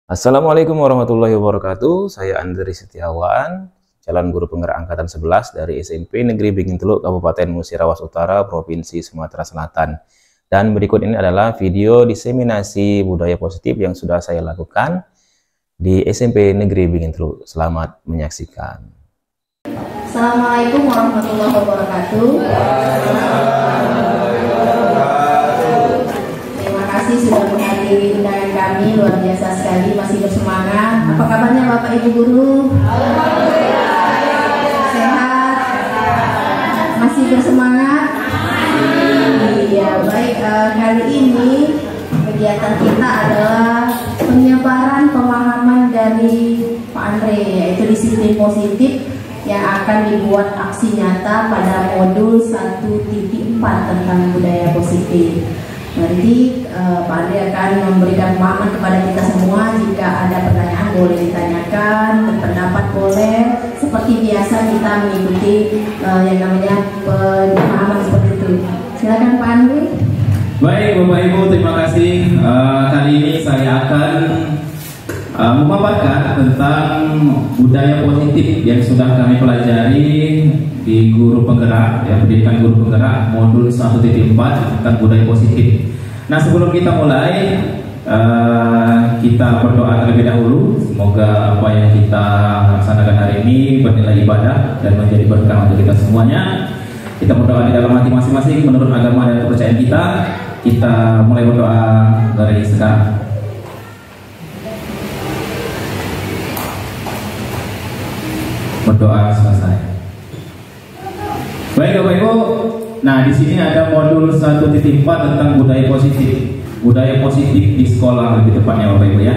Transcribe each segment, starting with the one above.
Assalamualaikum warahmatullahi wabarakatuh. Saya Andri Setiawan, calon guru penggerak angkatan 11 dari SMP Negeri Bingin-Teluk, Kabupaten Musirawas Utara, Provinsi Sumatera Selatan. Dan berikut ini adalah video diseminasi budaya positif yang sudah saya lakukan di SMP Negeri Bingin-Teluk. Selamat menyaksikan. Assalamualaikum warahmatullahi wabarakatuh. Terima kasih sudah menghadiri undangan kami, luar biasa sekali, masih bersemangat. Apa kabarnya Bapak Ibu Guru? Sehat? Masih bersemangat? Iya, baik. Kali ini kegiatan kita adalah penyebaran pemahaman dari Pak Andre, yaitu disiplin positif yang akan dibuat aksi nyata pada modul 1.4 tentang budaya positif. Nanti Pak Andre akan memberikan pemahaman kepada kita semua. Jika ada pertanyaan boleh ditanyakan, berpendapat boleh. Seperti biasa kita mengikuti yang namanya pemahaman seperti itu. Silakan Pak Andre. Baik Bapak Ibu, terima kasih. Kali ini saya akan memaparkan tentang budaya positif yang sudah kami pelajari di guru penggerak, ya, pendidikan guru penggerak modul 1.4 tentang budaya positif. Nah, sebelum kita mulai, kita berdoa terlebih dahulu. Semoga apa yang kita laksanakan hari ini bernilai ibadah dan menjadi berkah untuk kita semuanya. Kita berdoa di dalam hati masing-masing menurut agama dan kepercayaan kita. Kita mulai berdoa dari sekarang. Berdoa selesai. Baik Bapak Ibu. Nah, di sini ada modul 1.4 tentang budaya positif. Budaya positif di sekolah lebih tepatnya Bapak Ibu ya.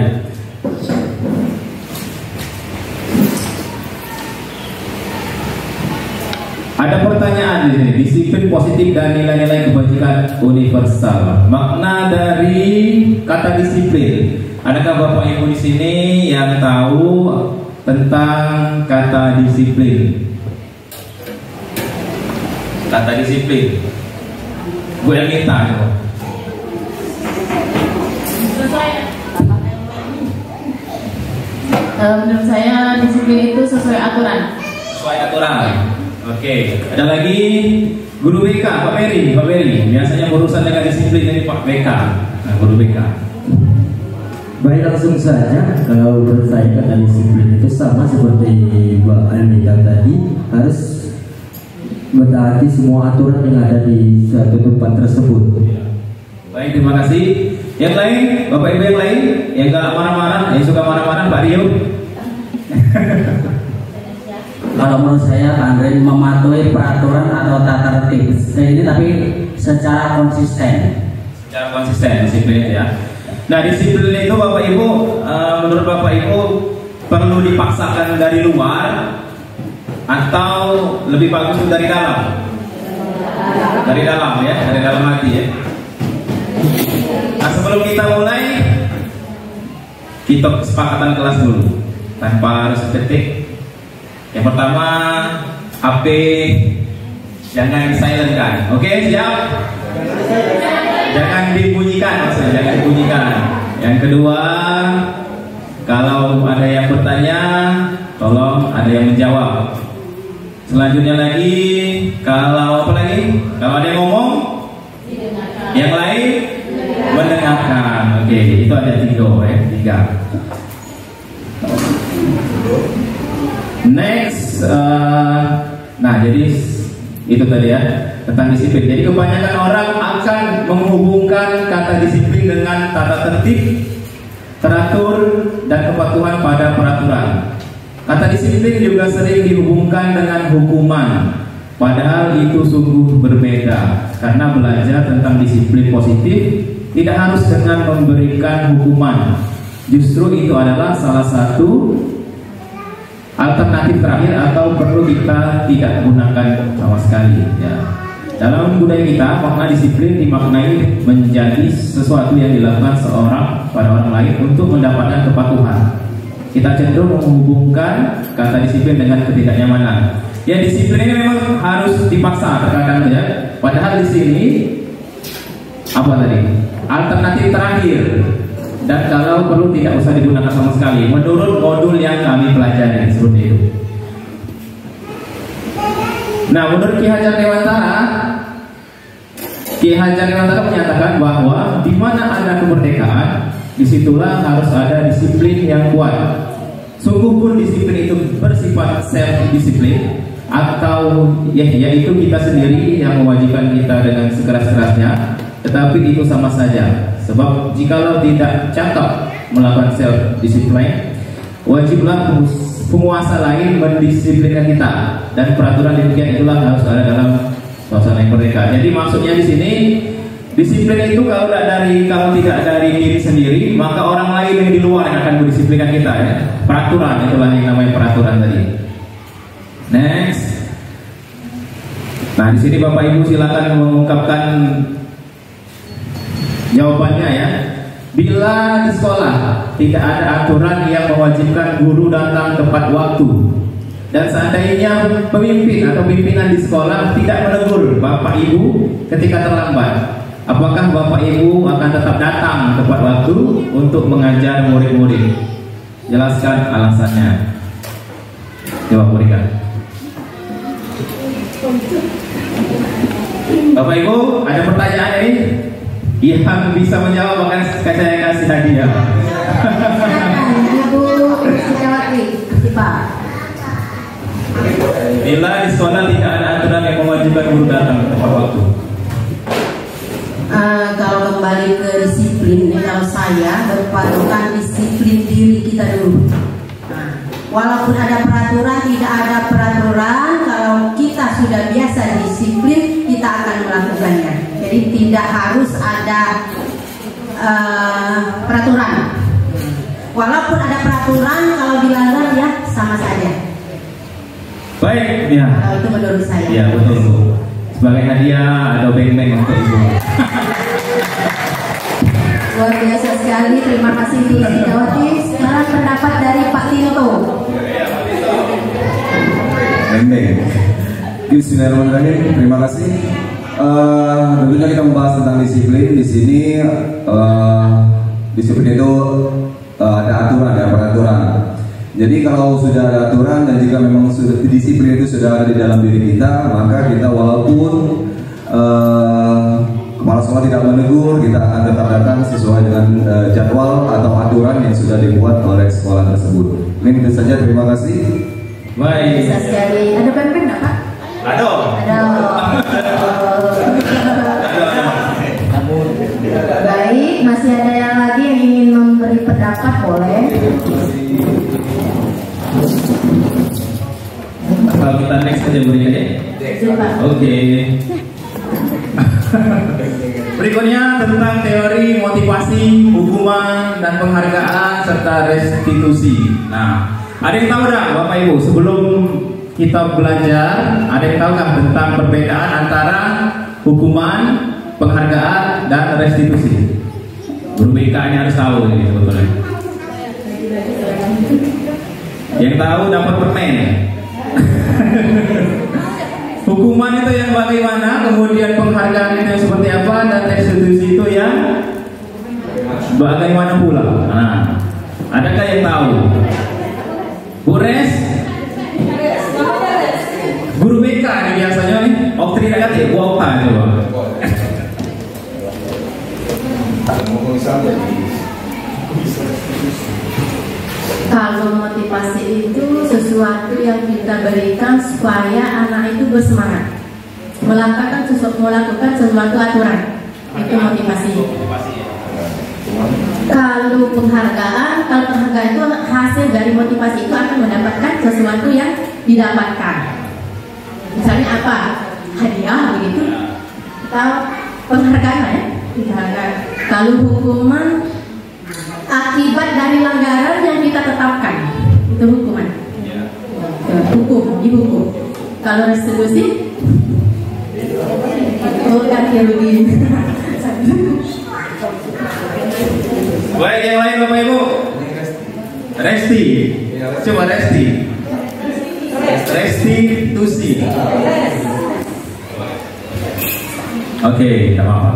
Ada pertanyaan di sini, disiplin positif dan nilai-nilai kebajikan universal. Makna dari kata disiplin. Adakah Bapak Ibu di sini yang tahu tentang kata disiplin? Kata disiplin. Gue yang minta coba. Menurut saya disiplin itu sesuai aturan. Sesuai aturan. Oke. Ada lagi guru BK, Pak Beri. Biasanya urusan dengan disiplin ini Pak BK. Nah, guru BK. Baik, langsung saja. Kalau menurut saya kata disiplin itu sama seperti Mbak Anita tadi, harus mentaati semua aturan yang ada di suatu tempat tersebut. Baik, terima kasih. Yang lain, Bapak Ibu yang lain, yang gak marah-marah, yang suka marah-marah, Pak Rio. Kalau menurut saya Andre mematuhi peraturan atau tata tertib ini, tapi secara konsisten. Secara konsisten, disiplin ya. Nah, disiplin itu Bapak Ibu, menurut Bapak Ibu perlu dipaksakan dari luar atau lebih bagus dari dalam? Dari dalam ya, dari dalam hati ya. Nah, sebelum kita mulai, kita kesepakatan kelas dulu tanpa harus ketik. Yang pertama, HP jangan silent-kan. Oke, siap? Jangan dibunyikan, maksudnya jangan dibunyikan. Yang kedua, kalau ada yang bertanya, tolong ada yang menjawab. Selanjutnya lagi, kalau apa lagi? Kalau ada yang ngomong, yang lain mendengarkan. Oke, itu ada tiga. Next, nah jadi itu tadi ya tentang disiplin. Jadi kebanyakan orang akan menghubungkan kata disiplin dengan tata tertib, teratur, dan kepatuhan pada peraturan. Kata disiplin juga sering dihubungkan dengan hukuman. Padahal itu sungguh berbeda. Karena belajar tentang disiplin positif tidak harus dengan memberikan hukuman. Justru itu adalah salah satu alternatif terakhir atau perlu kita tidak gunakan sama sekali ya. Dalam budaya kita, makna disiplin dimaknai menjadi sesuatu yang dilakukan seorang pada orang lain untuk mendapatkan kepatuhan. Kita cenderung menghubungkan kata disiplin dengan ketidaknyamanan. Ya, disiplin ini memang harus dipaksa terkadang ya. Padahal di sini apa tadi? Alternatif terakhir dan kalau perlu tidak usah digunakan sama sekali menurut modul yang kami pelajari, seperti itu. Nah, menurut Ki Hajar Dewantara menyatakan bahwa di mana ada kemerdekaan, disitulah harus ada disiplin yang kuat. Sungguh pun disiplin itu bersifat self-disiplin, atau yaitu kita sendiri yang mewajibkan kita dengan sekeras-kerasnya, tetapi itu sama saja. Sebab jikalau tidak cakap melakukan self-disiplin, wajiblah penguasa lain mendisiplinkan kita, dan peraturan demikian itulah harus ada dalam suasana yang merdeka. Jadi maksudnya di sini disiplin itu kalau tidak dari diri sendiri, maka orang lain yang di luar yang akan mendisiplinkan kita, ya. Peraturan, itulah yang namanya peraturan tadi. Next. Nah, di sini Bapak Ibu silakan mengungkapkan jawabannya, ya. Bila di sekolah tidak ada aturan yang mewajibkan guru datang tepat waktu, dan seandainya pemimpin atau pimpinan di sekolah tidak menegur Bapak Ibu ketika terlambat, apakah Bapak Ibu akan tetap datang tepat waktu untuk mengajar murid-murid? Jelaskan alasannya. Coba berikan. Bapak Ibu, ada pertanyaan ini? Yang bisa menjawab akan saya kasih hadiah. Ibu Sukawati, Pak. Bila di sekolah tidak ada aturan yang mewajibkan guru datang tepat waktu. Kalau kembali ke disiplin, kalau saya berpatokan disiplin diri kita dulu. Walaupun ada peraturan, tidak ada peraturan, kalau kita sudah biasa disiplin, kita akan melakukannya. Jadi tidak harus ada peraturan. Walaupun ada peraturan, kalau dilanggar ya sama saja. Baik, ya. Kalau itu menurut saya. Ya, betul, Bu. Sebagai hadiah ada beng-beng untuk Ibu. Luar biasa sekali, terima kasih Bu Sukawati. Sekarang pendapat dari Pak Tinto. Beng-beng. Bismillahirrahmanirrahim. Terima kasih. Tentunya kita membahas tentang disiplin. Di sini disiplin itu ada aturan, ada peraturan. Jadi kalau sudah ada aturan dan jika memang sudah disiplin itu sudah ada di dalam diri kita, maka kita walaupun kepala sekolah tidak menegur, kita akan tetap datang sesuai dengan jadwal atau aturan yang sudah dibuat oleh sekolah tersebut. Ini itu saja, terima kasih. Baik. Bisa sekali. Ada pempek nggak Pak? Ada. Baik, masih ada yang lagi yang ingin memberi pendapat, boleh. Kalau kita next aja berikan, ya. Oke. Berikutnya tentang teori motivasi, hukuman, dan penghargaan serta restitusi. Nah, ada yang tahu nggak Bapak Ibu sebelum kita belajar, ada yang tahu nggak tentang perbedaan antara hukuman, penghargaan, dan restitusi? Guru BK-nya harus tahu ini sebetulnya. Yang tahu dapat permen. Hukuman itu yang bagaimana, kemudian penghargaan itu yang seperti apa, dan restitusi itu yang bagaimana pula. Nah, adakah yang tahu? Bu Res? Guru BK ini biasanya nih, doktrin ada ya, Bu apa coba? Kalau motivasi itu sesuatu yang kita berikan supaya anak itu bersemangat melakukan sesuatu aturan, itu motivasi. Kalau penghargaan itu hasil dari motivasi itu akan mendapatkan sesuatu yang didapatkan. Misalnya apa? Hadiah begitu, atau penghargaan ya? Penghargaan. Kalau hukuman akibat dari pelanggaran yang kita tetapkan, itu hukuman. Dihukum. Kalau restitusi, ganti rugi. Baik, yang lain Bapak Ibu. Resti. Coba resti. Restitusi. Oke, tidak apa-apa.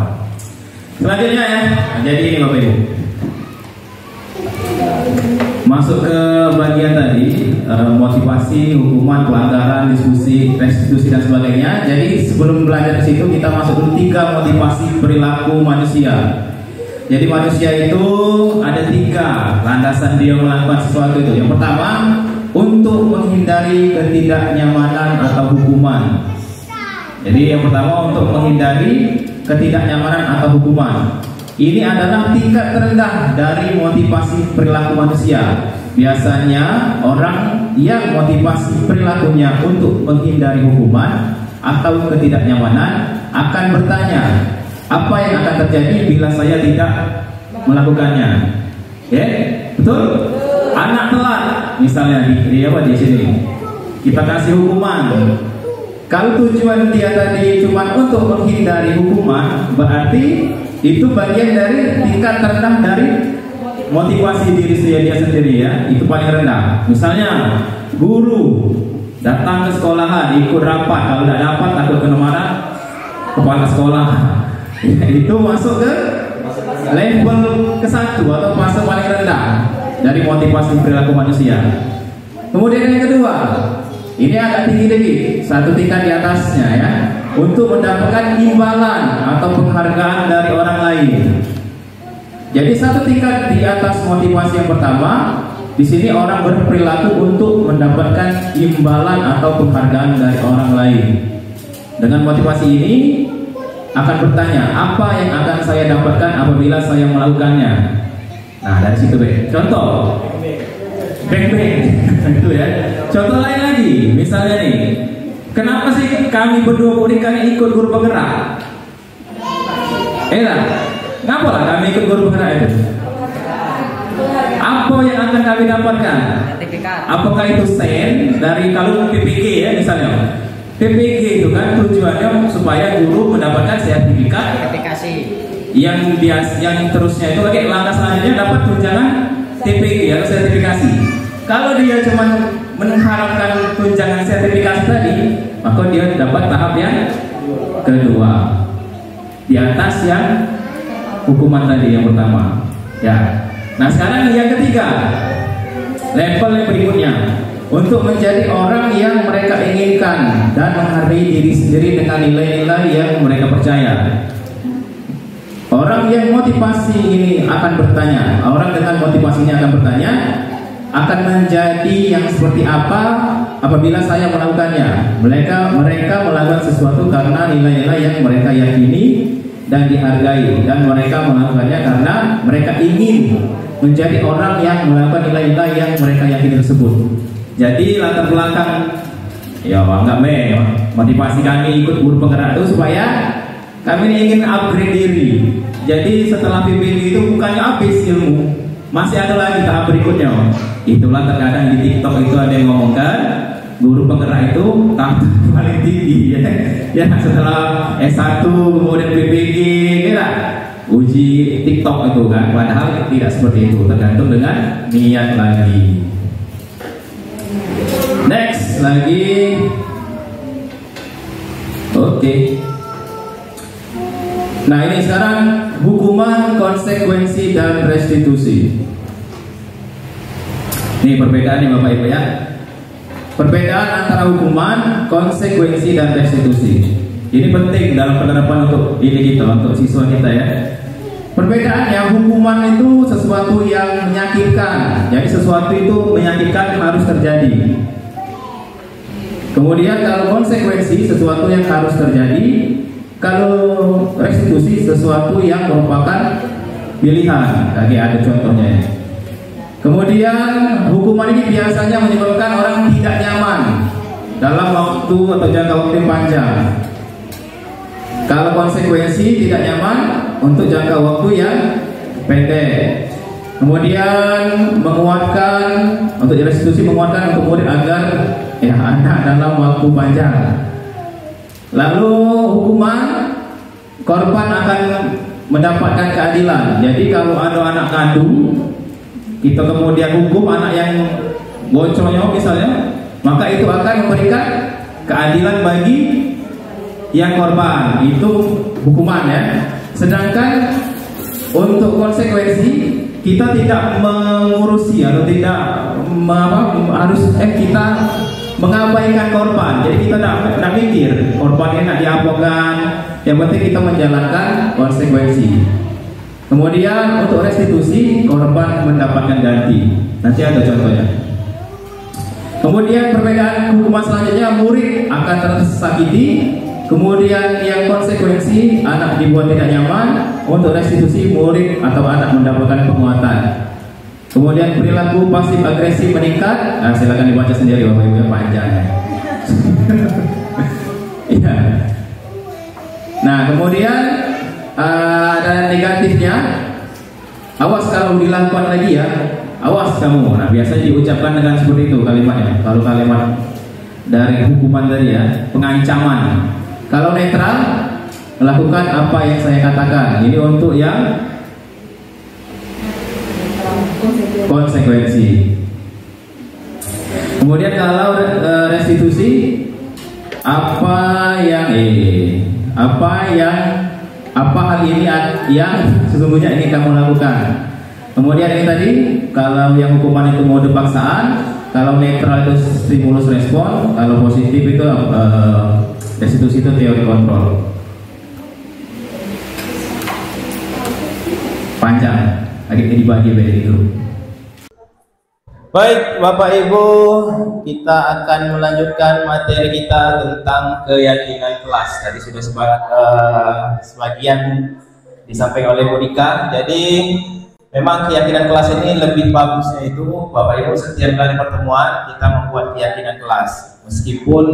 Selanjutnya ya. Jadi ini Bapak Ibu. Masuk ke bagian tadi, motivasi, hukuman, pelanggaran, diskusi, restitusi dan sebagainya. Jadi sebelum belajar ke situ kita masuk dulu 3 motivasi perilaku manusia. Jadi manusia itu ada 3 landasan dia melakukan sesuatu itu. Yang pertama, untuk menghindari ketidaknyamanan atau hukuman. Jadi yang pertama untuk menghindari ketidaknyamanan atau hukuman. Ini adalah tingkat terendah dari motivasi perilaku manusia. Biasanya orang yang motivasi perilakunya untuk menghindari hukuman atau ketidaknyamanan akan bertanya, apa yang akan terjadi bila saya tidak melakukannya? Ya, betul? Anak telat, misalnya di sini kita kasih hukuman. Kalau tujuan dia tadi cuma untuk menghindari hukuman, berarti itu bagian dari tingkat terendah dari motivasi diri dia sendiri ya, itu paling rendah. Misalnya guru datang ke sekolahan ikut rapat, kalau tidak dapat takut kena marah kepala sekolah. Itu masuk ke level ke-1 atau fase paling rendah dari motivasi perilaku manusia. Kemudian yang kedua, ini agak tinggi lagi, 1 tingkat di atasnya ya, untuk mendapatkan imbalan atau penghargaan dari orang lain. Jadi 1 tingkat di atas motivasi yang pertama, di sini orang berperilaku untuk mendapatkan imbalan atau penghargaan dari orang lain. Dengan motivasi ini akan bertanya, apa yang akan saya dapatkan apabila saya melakukannya? Nah, dari situ contoh, beng-beng, itu ya. Contoh lain lagi, misalnya nih, kenapa sih kami berdua kami ikut guru penggerak? Kenapa lah kami ikut guru penggerak itu? Apa yang akan kami dapatkan? Apakah itu sen dari kalau PPG ya misalnya? PPG itu kan tujuannya supaya guru mendapatkan sertifikat yang terusnya itu lagi langkah selanjutnya dapat tunjangan TPG atau sertifikasi. Kalau dia cuma mengharapkan tunjangan sertifikasi tadi, maka dia dapat tahap yang kedua di atas yang hukuman tadi yang pertama ya. Nah sekarang yang ketiga, level yang berikutnya, untuk menjadi orang yang mereka inginkan dan menghargai diri sendiri dengan nilai-nilai yang mereka percaya. Orang yang motivasi ini akan bertanya, orang dengan motivasi ini akan bertanya, akan menjadi yang seperti apa apabila saya melakukannya. Mereka melakukan sesuatu karena nilai-nilai yang mereka yakini dan dihargai, dan mereka melakukannya karena mereka ingin menjadi orang yang melakukan nilai-nilai yang mereka yakini tersebut. Jadi latar belakang ya enggak motivasi kami ikut guru penggerak itu supaya kami ingin upgrade diri. Jadi setelah PPG itu bukannya habis ilmu, masih ada lagi tahap berikutnya. Itulah terkadang di TikTok itu ada yang ngomongkan guru penggerak itu tahap paling tinggi ya setelah S1 kemudian PPG kira uji TikTok itu kan, padahal tidak seperti itu, tergantung dengan niat lagi. Next lagi, oke. Nah ini sekarang hukuman, konsekuensi dan restitusi. Ini perbedaannya Bapak Ibu ya. Perbedaan antara hukuman, konsekuensi dan restitusi. Ini penting dalam penerapan untuk ini kita, untuk siswa kita ya. Perbedaannya, hukuman itu sesuatu yang menyakitkan. Jadi sesuatu itu menyakitkan harus terjadi. Kemudian kalau konsekuensi, sesuatu yang harus terjadi. Kalau restitusi, sesuatu yang merupakan pilihan. Tadi ada contohnya. Kemudian hukuman ini biasanya menyebabkan orang tidak nyaman dalam waktu atau jangka waktu yang panjang. Kalau konsekuensi tidak nyaman untuk jangka waktu yang pendek. Kemudian menguatkan, untuk restitusi menguatkan untuk murid agar ya anak dalam waktu panjang. Lalu hukuman, korban akan mendapatkan keadilan. Jadi kalau ada anak kandung, kita kemudian hukum anak yang bocornya misalnya, maka itu akan memberikan keadilan bagi yang korban. Itu hukuman ya. Sedangkan untuk konsekuensi kita tidak mengurusi atau tidak kita mengabaikan korban. Jadi kita tidak mikir korban ini nak diapakan. Yang penting kita menjalankan konsekuensi. Kemudian untuk restitusi, korban mendapatkan ganti. Nanti ada contohnya. Kemudian perbedaan hukuman selanjutnya, murid akan tersakiti. Kemudian yang konsekuensi, anak dibuat tidak nyaman. Untuk restitusi, murid atau anak mendapatkan penguatan. Kemudian perilaku pasif agresif meningkat. Nah, silakan dibaca sendiri Bapak Ibu, yang panjang. Ya. Nah, kemudian ada negatifnya. Awas kalau dilakukan lagi ya. Awas kamu. Nah, biasanya diucapkan dengan seperti itu kalimatnya. Kalau kalimat dari hukuman tadi ya, pengancaman. Kalau netral, lakukan apa yang saya katakan. Ini untuk yang konsekuensi. Kemudian kalau restitusi, apa hal ini yang sesungguhnya ingin kamu lakukan. Kemudian ini tadi, kalau yang hukuman itu mode paksaan, kalau netral itu stimulus respon, kalau positif itu restitusi itu teori kontrol. Panjang, akhirnya dibagi menjadi grup. Baik Bapak Ibu, kita akan melanjutkan materi kita tentang keyakinan kelas. Tadi sudah sebagian disampaikan oleh Monika. Jadi memang keyakinan kelas ini lebih bagusnya itu Bapak Ibu setiap kali pertemuan kita membuat keyakinan kelas. Meskipun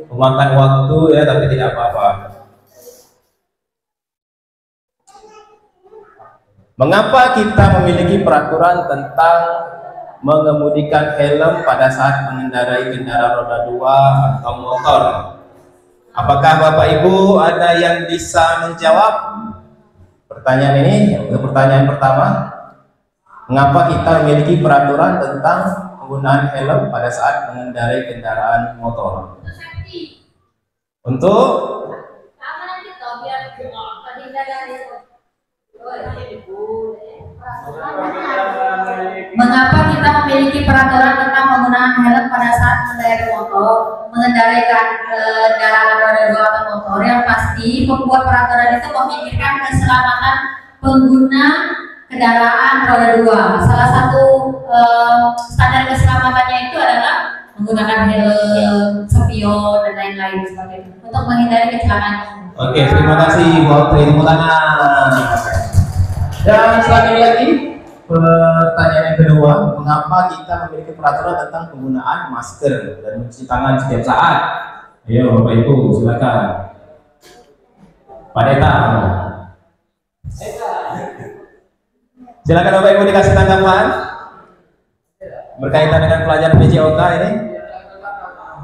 memakan waktu ya, tapi tidak apa-apa. Mengapa kita memiliki peraturan tentang mengemudikan helm pada saat mengendarai kendaraan roda 2 atau motor? Apakah Bapak Ibu ada yang bisa menjawab pertanyaan ini? Pertanyaan pertama, mengapa kita memiliki peraturan tentang penggunaan helm pada saat mengendarai kendaraan motor? Untuk mengapa kita memiliki peraturan tentang penggunaan helm pada saat mengendarai kendaraan roda 2 atau motor? Yang pasti pembuat peraturan itu memikirkan keselamatan pengguna kendaraan roda 2. Salah satu standar keselamatannya itu adalah menggunakan helm, spion dan lain-lain seperti itu untuk menghindari kecelakaan. Oke, terima kasih buat tepuk tangan. Dan selanjutnya lagi pertanyaan yang kedua, mengapa kita memiliki peraturan tentang penggunaan masker dan mencuci tangan setiap saat? Ayo Bapak Ibu, silakan. Pak Deta. Silakan Bapak Ibu dikasih tanggapan berkaitan dengan pelajaran PJOK ini.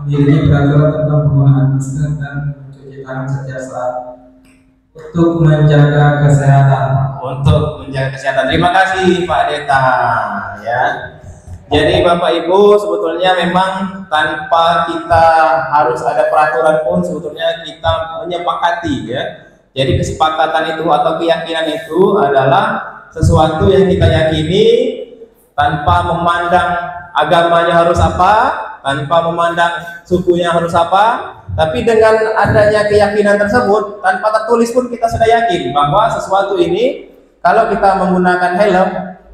Memiliki peraturan tentang penggunaan masker dan mencuci tangan setiap saat untuk menjaga kesehatan. Untuk menjaga kesehatan. Terima kasih Pak Deta. Ya. Jadi Bapak Ibu, sebetulnya memang tanpa kita harus ada peraturan pun sebetulnya kita menyepakati ya. Jadi kesepakatan itu atau keyakinan itu adalah sesuatu yang kita yakini tanpa memandang agamanya harus apa, tanpa memandang sukunya harus apa, tapi dengan adanya keyakinan tersebut tanpa tertulis pun kita sudah yakin bahwa sesuatu ini kalau kita menggunakan helm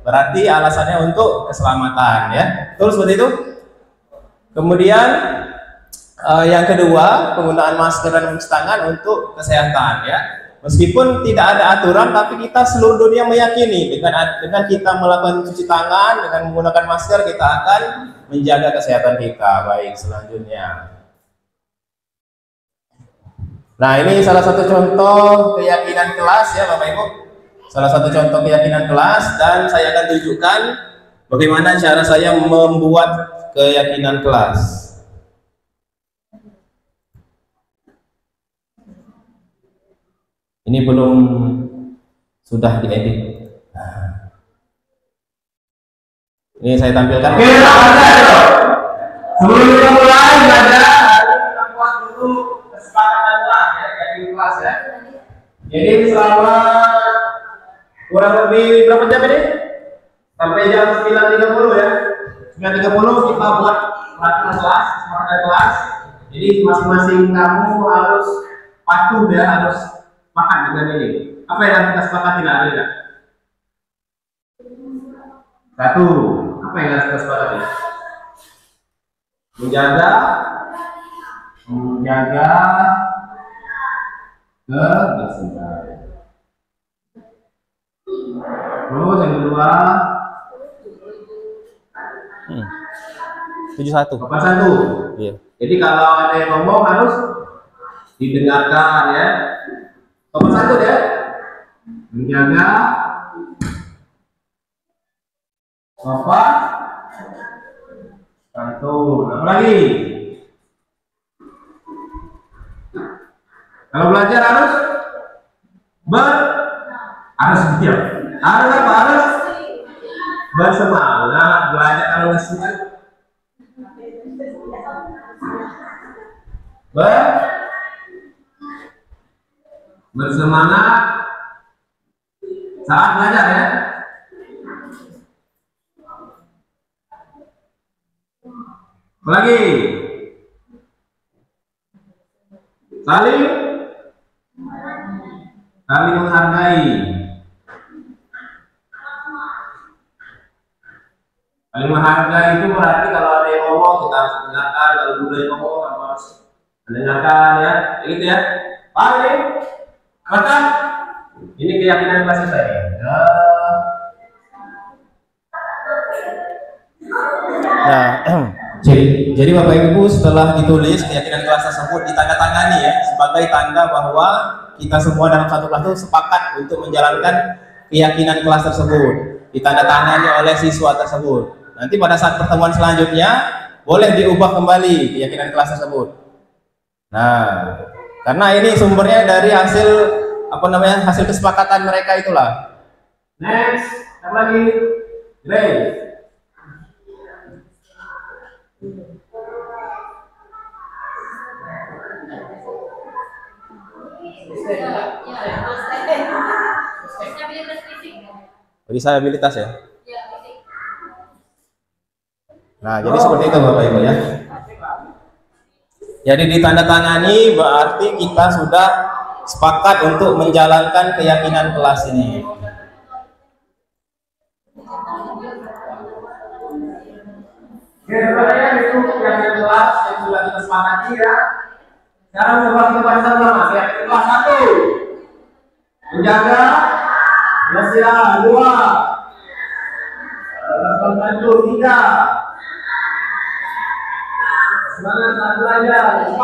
berarti alasannya untuk keselamatan ya. Betul seperti itu. Kemudian yang kedua, penggunaan masker dan mencuci tangan untuk kesehatan ya. Meskipun tidak ada aturan, tapi kita seluruh dunia meyakini dengan kita melakukan cuci tangan, dengan menggunakan masker, kita akan menjaga kesehatan kita. Baik, selanjutnya. Nah, ini salah satu contoh keyakinan kelas ya Bapak Ibu. Salah satu contoh keyakinan kelas, dan saya akan tunjukkan bagaimana cara saya membuat keyakinan kelas. Ini belum sudah diedit. Ini saya tampilkan. Sebelum mulai ada buat dulu kesepakatan kelas ya, jadi kelas ya. Jadi selama kurang lebih berapa jam ini? sampai jam 9.30 ya. 9.30 kita buat peraturan kelas, kesepakatan kelas. Jadi masing-masing kamu harus patuh ya, harus makan dengan ini. Apa yang harus kita sepakati lah, ada tidak? Satu, apa yang harus kita sepakati? Menjaga kebersihan. Terus yang kedua 71. Sopan santun. Iya. Jadi kalau ada yang ngomong harus didengarkan ya. Sopan santun ya. Menjaga sopan santun. Apa lagi? Kalau belajar harus diam. Harus apa? Harus bersemangat belajar. Kalau nggak semangat bersemangat saat belajar ya. Apa lagi? Saling menghargai. Saling menghargai itu berarti kalau ada yang ngomong kita harus mendengarkan, kalau dulu yang ngomong kamu harus mendengarkan ya, gitu ya. Paham ini? Kata? Ini keyakinan kelas kita ya. Nah, Jadi Bapak Ibu setelah ditulis keyakinan kelas tersebut ditandatangani ya sebagai tanda bahwa kita semua dalam satu kelas itu sepakat untuk menjalankan keyakinan kelas tersebut. Ditandatangani oleh siswa tersebut. Nanti pada saat pertemuan selanjutnya boleh diubah kembali keyakinan kelas tersebut. Nah, karena ini sumbernya dari hasil hasil kesepakatan mereka itulah. Next, apa lagi? Grace. Disabilitas ya. Nah, jadi seperti itu Bapak Ibu ya. Jadi ditandatangani berarti kita sudah sepakat untuk menjalankan keyakinan kelas ini. Oke, sebenarnya itu keyakinan kelas yang sudah kita sepakati ya. Sekarang coba kita baca sama keyakinan kelas 1. Menjaga kebersihan 2. Sopan santun 3. Semangat saat belajar 4.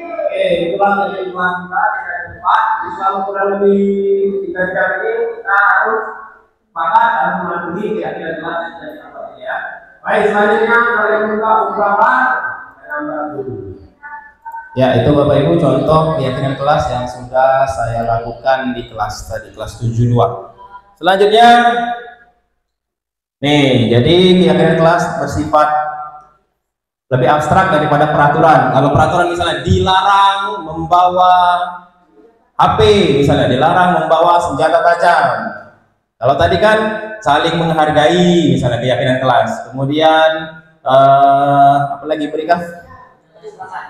Oke, itulah dari kelas kita yang 4. Selama kurang lebih 3 jam ini kita harus sepakat dan mematuhi keyakinan kelas yang sudah kita ya. Baik, selanjutnya kalian buka ungkapan dan dulu. Ya, itu Bapak Ibu contoh keyakinan kelas yang sudah saya lakukan di kelas tadi, kelas 72. Selanjutnya nih, jadi keyakinan kelas bersifat lebih abstrak daripada peraturan. Kalau peraturan misalnya dilarang membawa HP, misalnya dilarang membawa senjata tajam. Kalau tadi kan saling menghargai, misalnya keyakinan kelas. Kemudian apa lagi berikan?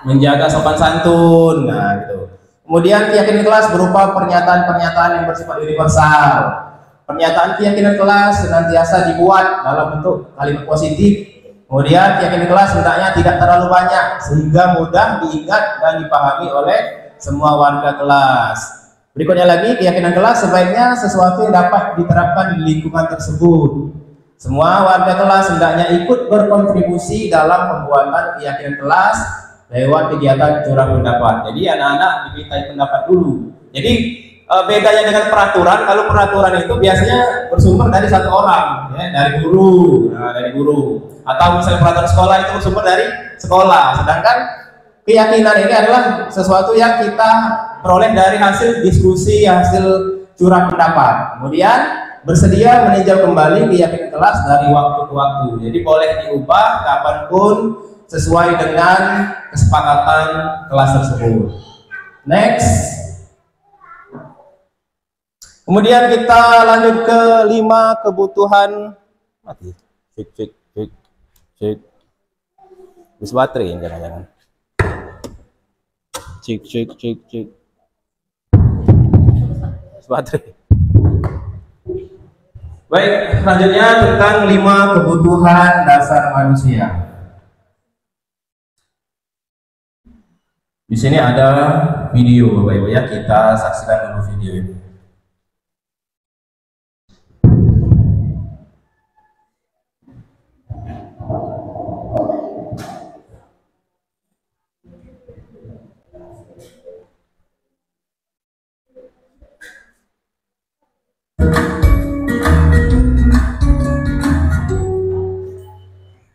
Menjaga sopan santun. Nah, gitu. Kemudian keyakinan kelas berupa pernyataan-pernyataan yang bersifat universal. Pernyataan keyakinan kelas senantiasa dibuat dalam bentuk kalimat positif. Kemudian keyakinan kelas hendaknya tidak terlalu banyak sehingga mudah diingat dan dipahami oleh semua warga kelas. Berikutnya lagi, keyakinan kelas sebaiknya sesuatu yang dapat diterapkan di lingkungan tersebut. Semua warga kelas hendaknya ikut berkontribusi dalam pembuatan keyakinan kelas lewat kegiatan curah pendapat. Jadi anak-anak dimintai pendapat dulu. Jadi bedanya dengan peraturan, kalau peraturan itu biasanya bersumber dari satu orang, ya, dari guru, atau misalnya peraturan sekolah itu bersumber dari sekolah. Sedangkan keyakinan ini adalah sesuatu yang kita peroleh dari hasil diskusi, hasil curah pendapat. Kemudian bersedia meninjau kembali keyakinan kelas dari waktu ke waktu. Jadi boleh diubah kapanpun sesuai dengan kesepakatan kelas tersebut. Next. Kemudian kita lanjut ke 5 kebutuhan mati. Cek. Bis baterai jangan-jangan. Cek. Bis baterai. Baik, selanjutnya tentang 5 kebutuhan dasar manusia. Di sini ada video Bapak Ibu ya, kita saksikan dulu video ini.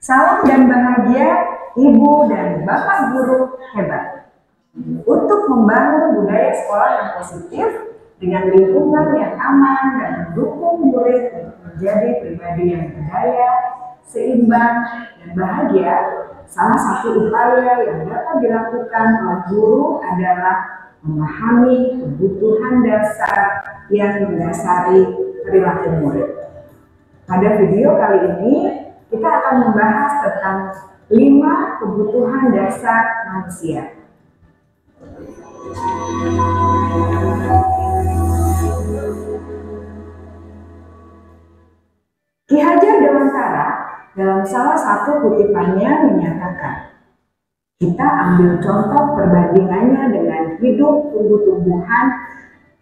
Salam dan bahagia Ibu dan Bapak guru hebat. Untuk membangun budaya sekolah yang positif dengan lingkungan yang aman dan mendukung murid untuk menjadi pribadi yang berdaya, seimbang, dan bahagia, salah satu upaya yang dapat dilakukan oleh guru adalah memahami kebutuhan dasar yang mendasari perilaku murid. Pada video kali ini, kita akan membahas tentang 5 kebutuhan dasar manusia. Ki Hajar Dewantara dalam salah satu kutipannya menyatakan, kita ambil contoh perbandingannya dengan hidup tumbuh-tumbuhan.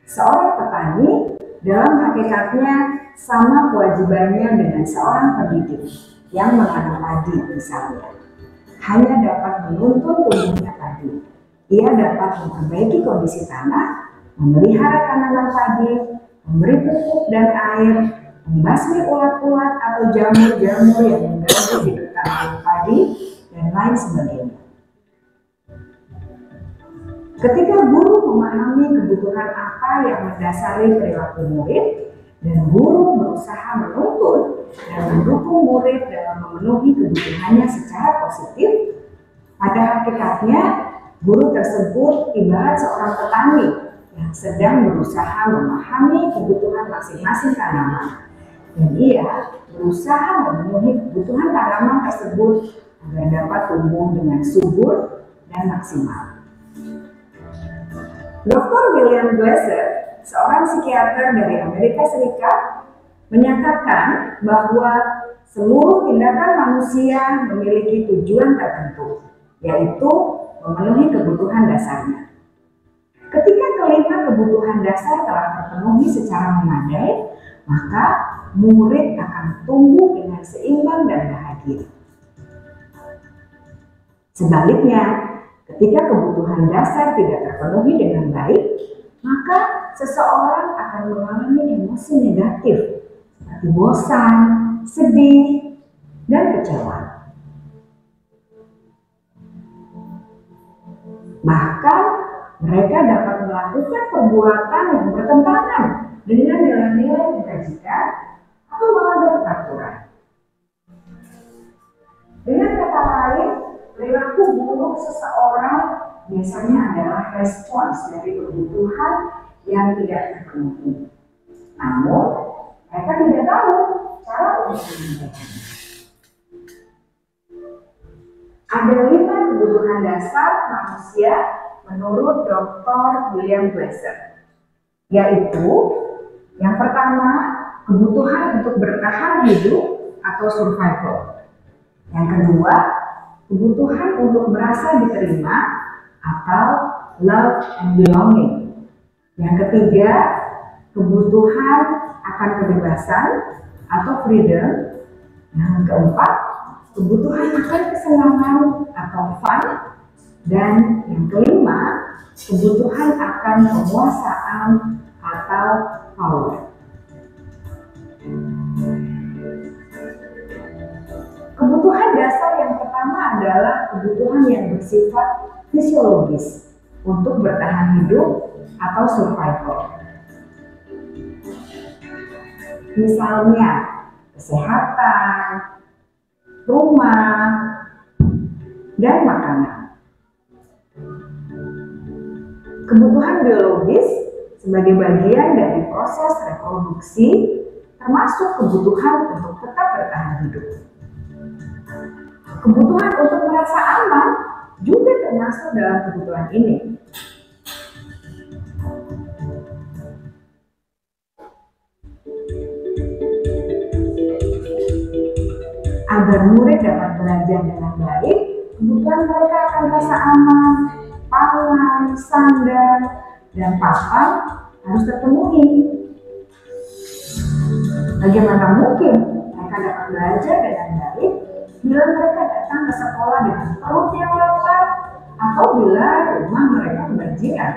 Seorang petani dalam hakikatnya sama kewajibannya dengan seorang pendidik yang menanam padi misalnya. Hanya dapat menuntun tumbuhnya padi. Ia dapat memperbaiki kondisi tanah, memelihara tanaman padi, memberi pupuk dan air, membasmi ulat-ulat atau jamur-jamur yang mengganggu hidup tanaman padi, dan lain sebagainya. Ketika guru memahami kebutuhan apa yang mendasari perilaku murid, dan guru berusaha menuntun dan mendukung murid dalam memenuhi kebutuhannya secara positif, pada hakikatnya guru tersebut ibarat seorang petani yang sedang berusaha memahami kebutuhan masing-masing tanaman, dan ia berusaha memenuhi kebutuhan tanaman tersebut agar dapat tumbuh dengan subur dan maksimal. Dr. William Glasser, seorang psikiater dari Amerika Serikat, menyatakan bahwa seluruh tindakan manusia memiliki tujuan tertentu, yaitu memenuhi kebutuhan dasarnya. Ketika kelima kebutuhan dasar telah terpenuhi secara memadai, maka murid akan tumbuh dengan seimbang dan bahagia. Sebaliknya, ketika kebutuhan dasar tidak terpenuhi dengan baik, maka seseorang akan mengalami emosi negatif seperti bosan, sedih, dan kecewa. Bahkan mereka dapat melakukan perbuatan yang bertentangan dengan nilai-nilai kebajikan atau melanggar peraturan. Dengan kata lain, perilaku buruk seseorang biasanya adalah respons dari kebutuhan yang tidak terpenuhi. Namun, mereka tidak tahu cara untuk menunjukkannya. Ada 5 kebutuhan dasar manusia menurut Dr. William Glasser, yaitu yang pertama, kebutuhan untuk bertahan hidup atau survival. Yang kedua, kebutuhan untuk merasa diterima atau love and belonging. Yang ketiga, kebutuhan akan kebebasan atau freedom. Yang keempat, kebutuhan akan kesenangan atau fun. Dan yang kelima, kebutuhan akan penguasaan atau power. Kebutuhan dasar yang pertama adalah kebutuhan yang bersifat fisiologis untuk bertahan hidup atau survival. Misalnya, kesehatan, rumah, dan makanan. Kebutuhan biologis sebagai bagian dari proses reproduksi, termasuk kebutuhan untuk tetap bertahan hidup. Kebutuhan untuk merasa aman juga termasuk dalam kebutuhan ini. Agar murid dapat belajar dengan baik, kebutuhan mereka akan rasa aman, pangan, sandal, dan papan harus terpenuhi. Bagaimana mungkin mereka dapat belajar dengan baik bila mereka datang ke sekolah dengan perut yang lapar atau bila rumah mereka kebanjiran?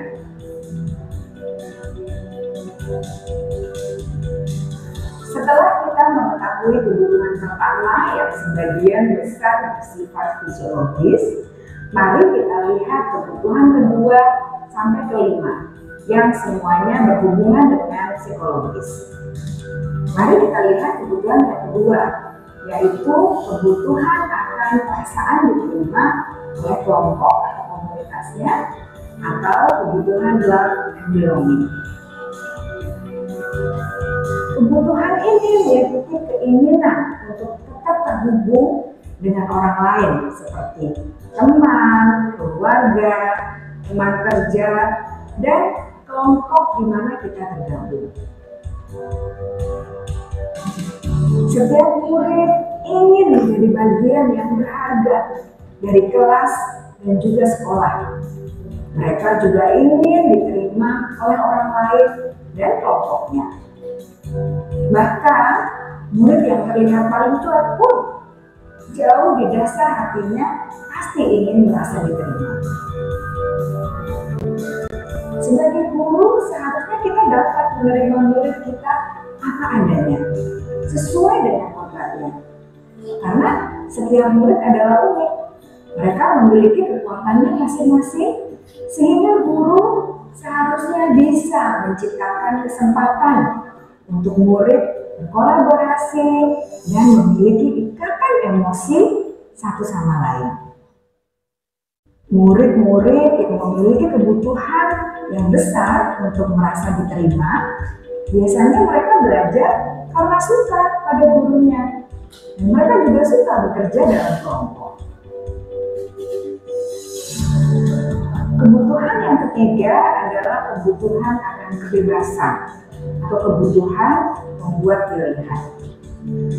Setelah kita mengetahui kebutuhan pertama yang sebagian besar bersifat fisiologis, mari kita lihat kebutuhan kedua sampai kelima yang semuanya berhubungan dengan psikologis. Mari kita lihat kebutuhan yang kedua, yaitu kebutuhan akan perasaan diterima oleh kelompok atau komunitasnya, atau kebutuhan love and belonging. Kebutuhan ini meliputi keinginan untuk tetap terhubung dengan orang lain seperti teman, keluarga, teman kerja, dan kelompok di mana kita tergabung. Setiap murid ingin menjadi bagian yang berharga dari kelas dan juga sekolah. Mereka juga ingin diterima oleh orang lain dan kelompoknya. Bahkan, murid yang terlihat paling cuek pun jauh di dasar hatinya pasti ingin merasa diterima. Sebagai guru, seharusnya kita dapat menerima murid kita apa adanya, sesuai dengan kodratnya. Karena setiap murid adalah unik. Mereka memiliki kekuatannya masing-masing, sehingga guru seharusnya bisa menciptakan kesempatan untuk murid berkolaborasi dan memiliki ikatan emosi satu sama lain. Murid-murid yang memiliki kebutuhan yang besar untuk merasa diterima, biasanya mereka belajar karena suka pada gurunya, dan mereka juga suka bekerja dalam kelompok. Kebutuhan yang ketiga adalah kebutuhan akan kebebasan atau kebutuhan membuat pilihan.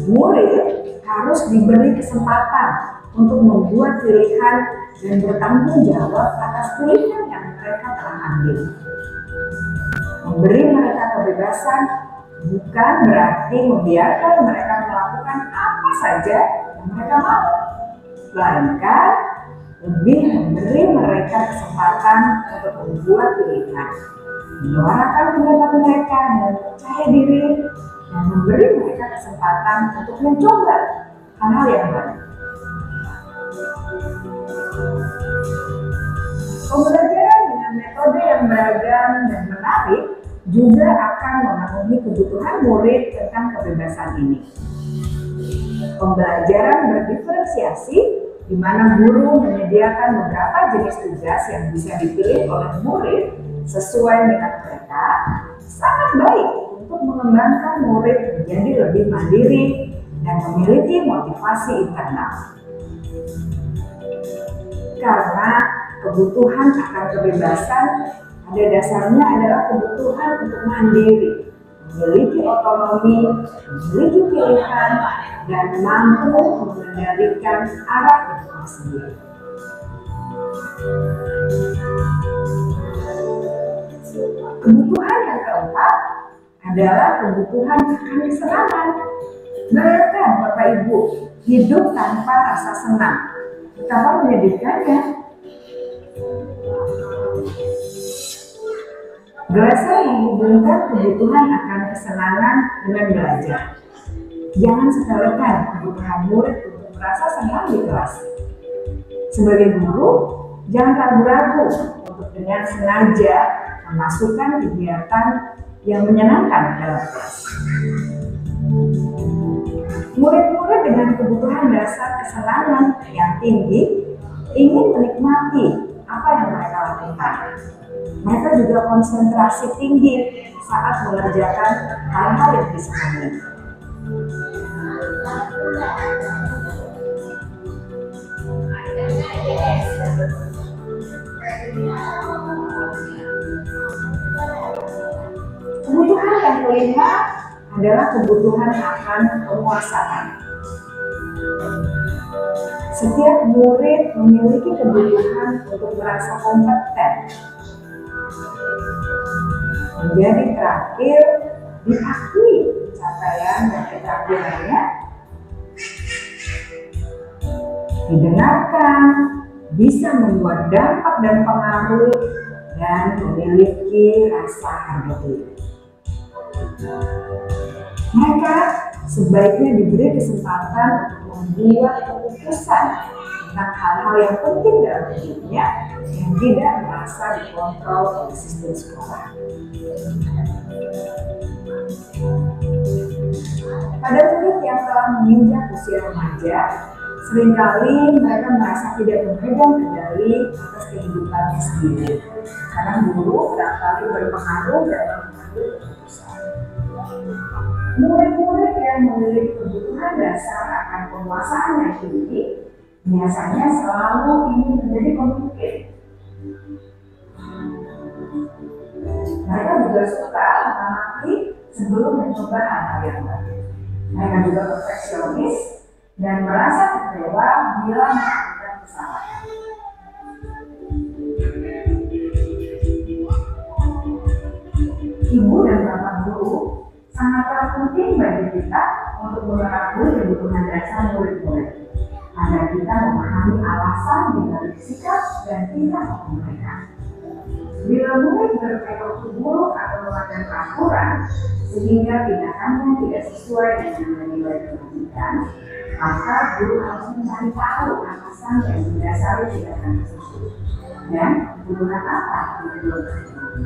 Murid harus diberi kesempatan untuk membuat pilihan dan bertanggung jawab atas pilihan yang mereka telah ambil. Memberi mereka kebebasan bukan berarti membiarkan mereka melakukan apa saja yang mereka mau, melainkan lebih memberi mereka kesempatan untuk membuat pilihan, menyuarakan pendapat mereka dengan percaya diri, dan memberi mereka kesempatan untuk mencoba hal-hal yang baru. Pembelajaran dengan metode yang beragam dan menarik juga akan memenuhi kebutuhan murid tentang kebebasan ini. Pembelajaran berdiferensiasi, di mana guru menyediakan beberapa jenis tugas yang bisa dipilih oleh murid sesuai minat mereka, sangat baik untuk mengembangkan murid menjadi lebih mandiri dan memiliki motivasi internal. Karena kebutuhan akan kebebasan pada dasarnya adalah kebutuhan untuk mandiri, memiliki otonomi, memiliki pilihan, dan mampu mengendalikan arah hidupnya sendiri. Kebutuhan yang keempat adalah kebutuhan akan kesenangan. Bayangkan Bapak Ibu hidup tanpa rasa senang, betapa menyedihkannya. Glaser menghubungkan kebutuhan akan kesenangan dengan belajar. Jangan sepelekan kebutuhan murid untuk merasa senang di kelas. Sebagai guru, jangan ragu-ragu untuk dengan sengaja memasukkan kegiatan yang menyenangkan dalam kelas. Murid-murid dengan kebutuhan dasar kesenangan yang tinggi ingin menikmati apa yang mereka lakukan. Mereka juga konsentrasi tinggi saat mengerjakan hal-hal yang disenangi. Kebutuhan yang kelima adalah kebutuhan akan penguasaan. Setiap murid memiliki kebutuhan untuk merasa kompeten, menjadi terampil, diakui capaian dan keterampilannya, didengarkan, bisa membuat dampak dan pengaruh, dan memiliki rasa harga diri. Mereka sebaiknya diberi kesempatan untuk membuat keputusan tentang hal-hal yang penting dalam hidupnya yang tidak merasa dikontrol oleh sistem sekolah. Pada murid yang telah menginjak usia remaja, seringkali mereka merasa tidak memegang kendali atas kehidupannya sendiri, karena guru barangkali berpengaruh dalam mengambil keputusan. Murid-murid yang memiliki kebutuhan dasar akan penguasaan yang tinggi biasanya selalu ingin menjadi pemimpin. Mereka juga suka mengamati sebelum mencoba hal-hal yang baru. Mereka juga perfeksionis dan merasa kecewa bila melakukan kesalahan. Ibu dan bapak guru sangatlah penting bagi kita untuk mengetahui kebutuhan dasar murid-murid, agar kita memahami alasan di balik sikap dan tingkah laku mereka. Bila murid berperilaku buruk atau melanggar peraturan sehingga tindakannya tidak sesuai dengan nilai pendidikan, maka guru harus mencari tahu alasan yang mendasari tindakan tersebut dan kebutuhan apa yang perlu terjadi.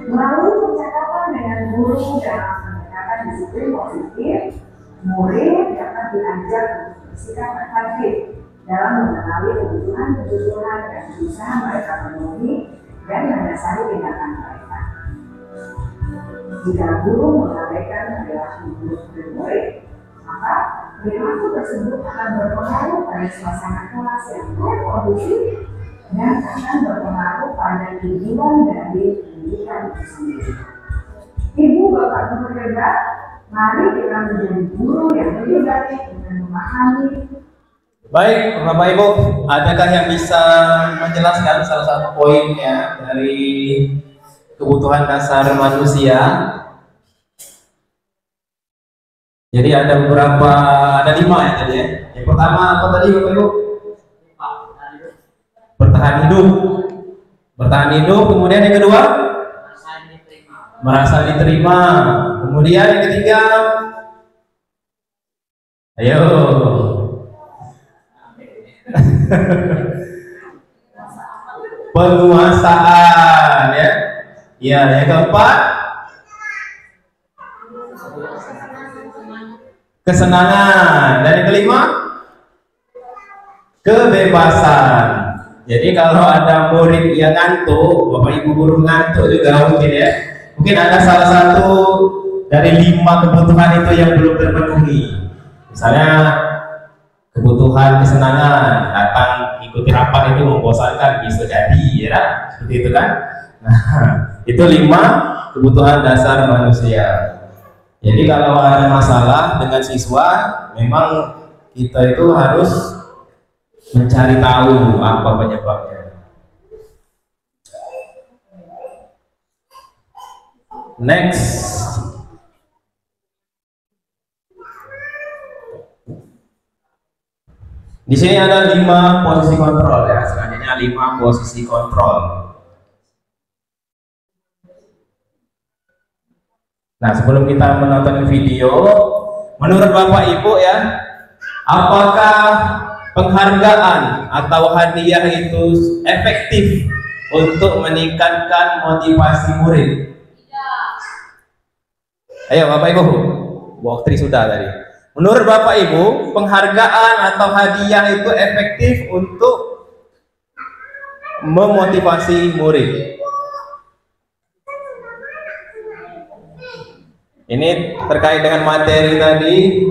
Melalui percakapan dengan guru dalam pendekatan disiplin positif, murid dapat diajar untuk bersikap efektif dalam mengenali kebutuhan dan berusaha mereka penuhi dan mendasari tindakan mereka. Jika guru mengabaikan perilaku buruk murid, maka perilaku tersebut akan berpengaruh pada suasana kelas yang tidak kondusif dan akan berpengaruh pada tujuan dari pendidikan itu sendiri. Ibu, bapak guru hebat, mari kita menjadi guru yang lebih baik dengan memahami. Baik, Bapak Ibu, adakah yang bisa menjelaskan salah satu poin ya dari kebutuhan dasar manusia? Jadi ada beberapa, ada 5 ya tadi ya. Yang pertama apa tadi Bapak Ibu? Bertahan hidup. Bertahan hidup, kemudian yang kedua? Merasa diterima. Kemudian yang ketiga? Ayo. Penguasaan ya. Ya, yang keempat? Kesenangan. Dan yang kelima? Kebebasan. Jadi kalau ada murid yang ngantuk, Bapak Ibu guru ngantuk juga mungkin ya. Mungkin ada salah satu dari 5 kebutuhan itu yang belum terpenuhi. Misalnya kebutuhan kesenangan, datang ikuti rapat itu membosankan, bisa jadi ya, seperti itu kan. Nah, itu 5 kebutuhan dasar manusia. Jadi kalau ada masalah dengan siswa, memang kita itu harus mencari tahu apa penyebabnya. Next. Di sini ada 5 posisi kontrol ya, selanjutnya 5 posisi kontrol. Nah, sebelum kita menonton video, menurut Bapak Ibu ya, apakah penghargaan atau hadiah itu efektif untuk meningkatkan motivasi murid? Ayo Bapak Ibu, Bu Oktri sudah tadi. Menurut Bapak Ibu, penghargaan atau hadiah itu efektif untuk memotivasi murid? Ini terkait dengan materi tadi,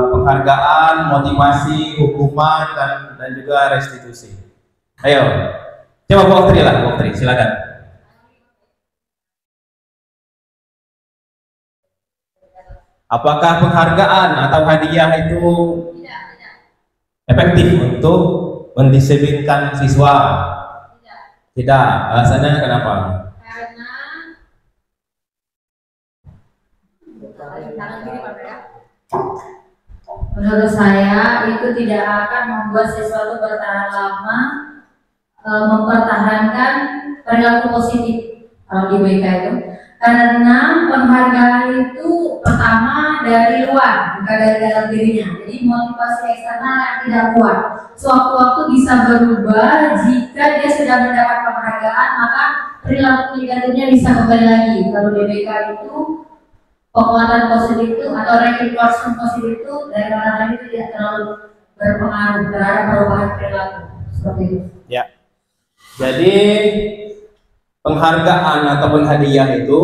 penghargaan, motivasi, hukuman, dan juga restitusi. Ayo, coba Bu Oktri lah, Bu Oktri, silakan. Apakah penghargaan atau hadiah itu efektif untuk mendisiplinkan siswa? Tidak. Alasannya kenapa? Menurut saya itu tidak akan membuat sesuatu bertahan lama, mempertahankan perilaku positif kalau di BK itu. Karena penghargaan itu pertama dari luar, bukan dari dalam dirinya. Jadi motivasi eksternal yang tidak kuat. Sewaktu-waktu bisa berubah. Jika dia sudah mendapat penghargaan, maka perilaku negatifnya bisa kembali lagi. Kalau di BK itu penguatan positif itu atau reinforcement positif itu dari orang lain itu tidak terlalu berpengaruh terhadap perubahan perilaku seperti itu. Ya. Jadi penghargaan ataupun hadiah itu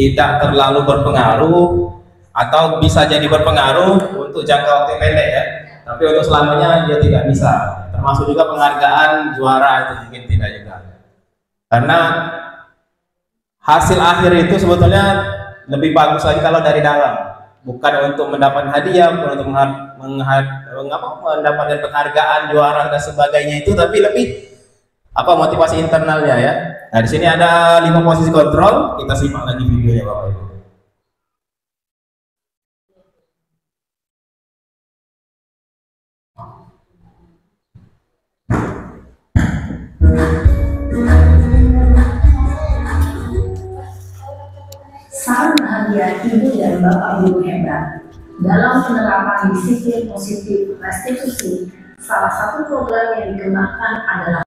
tidak terlalu berpengaruh atau bisa jadi berpengaruh untuk jangka waktu pendek ya. Tapi untuk selamanya dia tidak bisa. Termasuk juga penghargaan juara itu mungkin tidak juga. Karena hasil akhir itu sebetulnya lebih bagus lagi kalau dari dalam, bukan untuk mendapatkan hadiah, bukan untuk mendapatkan penghargaan, juara dan sebagainya itu, tapi lebih motivasi internalnya ya. Nah di sini ada 5 posisi kontrol, kita simak lagi videonya Bapak Ibu. Salam bahagia Ibu dan Bapak Guru hebat. Dalam penerapan disiplin positif restitusi, salah satu program yang dikembangkan adalah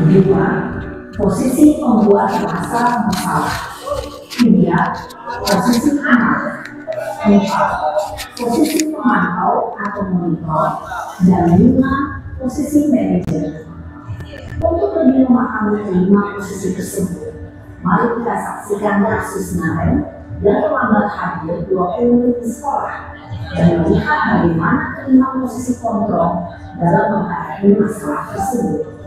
dua, posisi pembuat masalah. Tiga, posisi anak. Empat, posisi pemantau atau monitor. Dan lima, posisi manajer. Untuk lebih memahami kelima posisi tersebut, mari kita saksikan kasus kemarin yang terlambat hadir 20 menit di sekolah dan melihat bagaimana kelima posisi kontrol dalam menghadapi masalah tersebut.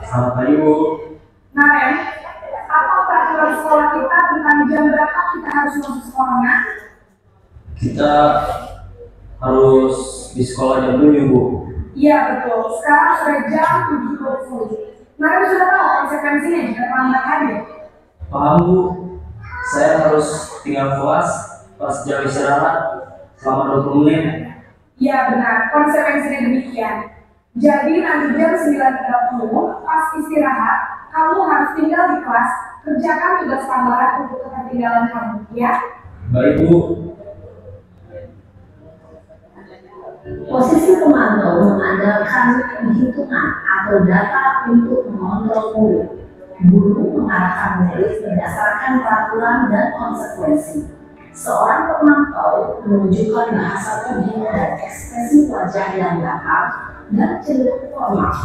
Selamat pagi Bu. Nah, Ren, apa peraturan sekolah kita tentang jam berapa kita harus masuk sekolahnya? Kita harus di sekolah jam 7 Bu. Iya betul, sekarang sudah jam 7.20. Mari sudah tahu konsekuensinya jika terlambat hadir. Paham Bu, saya harus tinggal kelas pas jam istirahat selama 20 menit. Iya benar, konsekuensinya demikian. Jadi nanti jam 9.30 pas istirahat, kamu harus tinggal di kelas, kerjakan tugas tambahan untuk ketertinggalan kamu, ya? Baik Bu. Posisi pemantau mengandalkan perhitungan atau data untuk mengontrol murid. Guru mengarahkan murid berdasarkan peraturan dan konsekuensi. Seorang pemantau menunjukkan bahasa tubuh dan ekspresi wajah yang datar dan cenderung formal.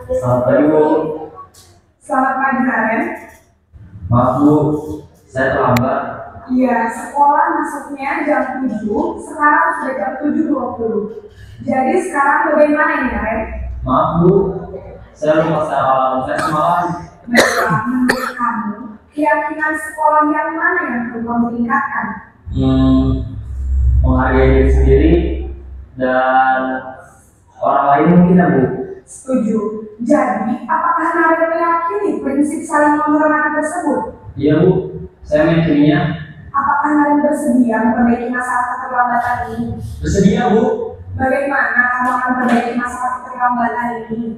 Selamat pagi Bu. Selamat pagi, Ren. Maaf Bu, saya terlambat. Iya, sekolah masuknya jam 7, sekarang sudah jam 7.20. Jadi sekarang bagaimana ini, Ren? Maaf Bu, saya lupa soal tes semalam. Baiklah, menurut kamu, keyakinan sekolah yang mana yang perlu kamu tingkatkan? Menghargai diri sendiri dan orang lain mungkin Bu. Setuju. Jadi, apakah Naren meyakini prinsip saling menghormati tersebut? Iya Bu, saya meyakininya. Apakah Naren bersedia memperbaiki masalah keterlambatan ini? Bersedia Bu. Bagaimana kamu akan memperbaiki masalah keterlambatan ini?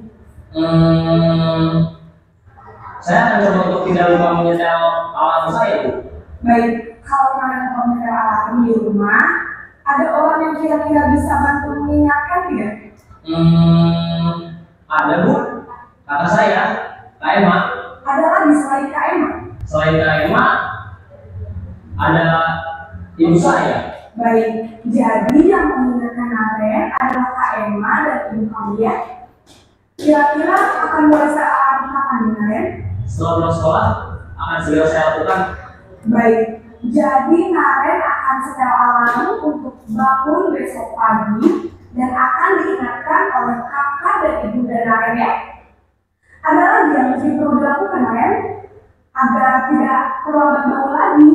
Saya akan coba untuk tidak lupa menyetel alarm saya Bu. Baik, kalau Naren menyetel alarm di rumah, ada orang yang kira-kira bisa bantu mengingatkan tidak? Ada Bu, kakak saya, Kak Emma. Ada lagi selain Kak Emma? Selain Kak Emma, ada ibu saya. Baik, jadi yang mengingatkan Naren adalah Kak Emma dan ibu kamu ya? Kira-kira akan mulai saya alarm kapan nih, Naren? Setelah pulang sekolah, akan segera saya lakukan. Baik, jadi Naren akan setel alarm untuk bangun besok pagi dan akan diingatkan oleh kakak dan ibu dan Naren ya. Ada lagi yang mesti perlu dilakukan, Naren, agar tidak terlambat bangun lagi.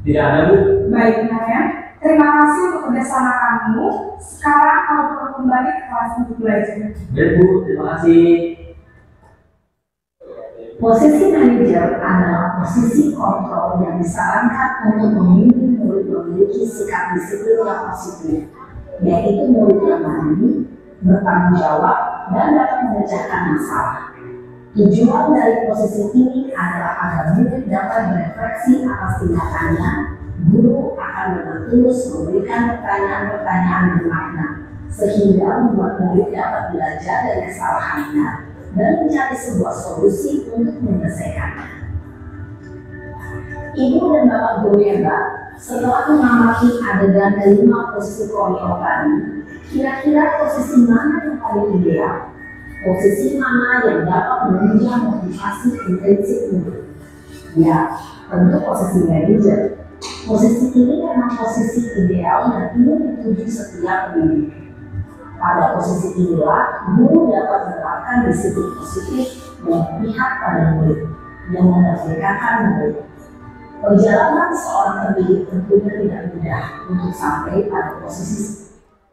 Tidak ada Bu. Baik, Naren, terima kasih untuk kerjasama kamu. Sekarang kamu perlu kembali ke kelas untuk belajar. Baik Bu, terima kasih. Posisi manajer adalah posisi kontrol yang disarankan untuk memimpin murid memiliki sikap disiplin yang positif, yaitu murid yang mandiri, bertanggung jawab, dan dapat memecahkan masalah. Tujuan dari posisi ini adalah agar murid dapat berefleksi atas tindakannya. Guru akan dengan tulus memberikan pertanyaan-pertanyaan bermakna, sehingga membuat murid dapat belajar dari kesalahannya dan mencari sebuah solusi untuk menyelesaikannya. Ibu dan bapak guru hebat, setelah mengamati adegan kelima posisi kontrol tadi, kira-kira posisi mana yang paling ideal? Posisi mana yang dapat menunjang motivasi intensif murid? Ya, tentu posisi manajer. Posisi ini memang posisi ideal dan ingin dituju setiap pendidik. Pada posisi inilah, guru dapat menerapkan disiplin positif dan berpihak pada murid yang memerdekakan murid. Perjalanan seorang pendidik tentunya tidak mudah untuk sampai pada posisi.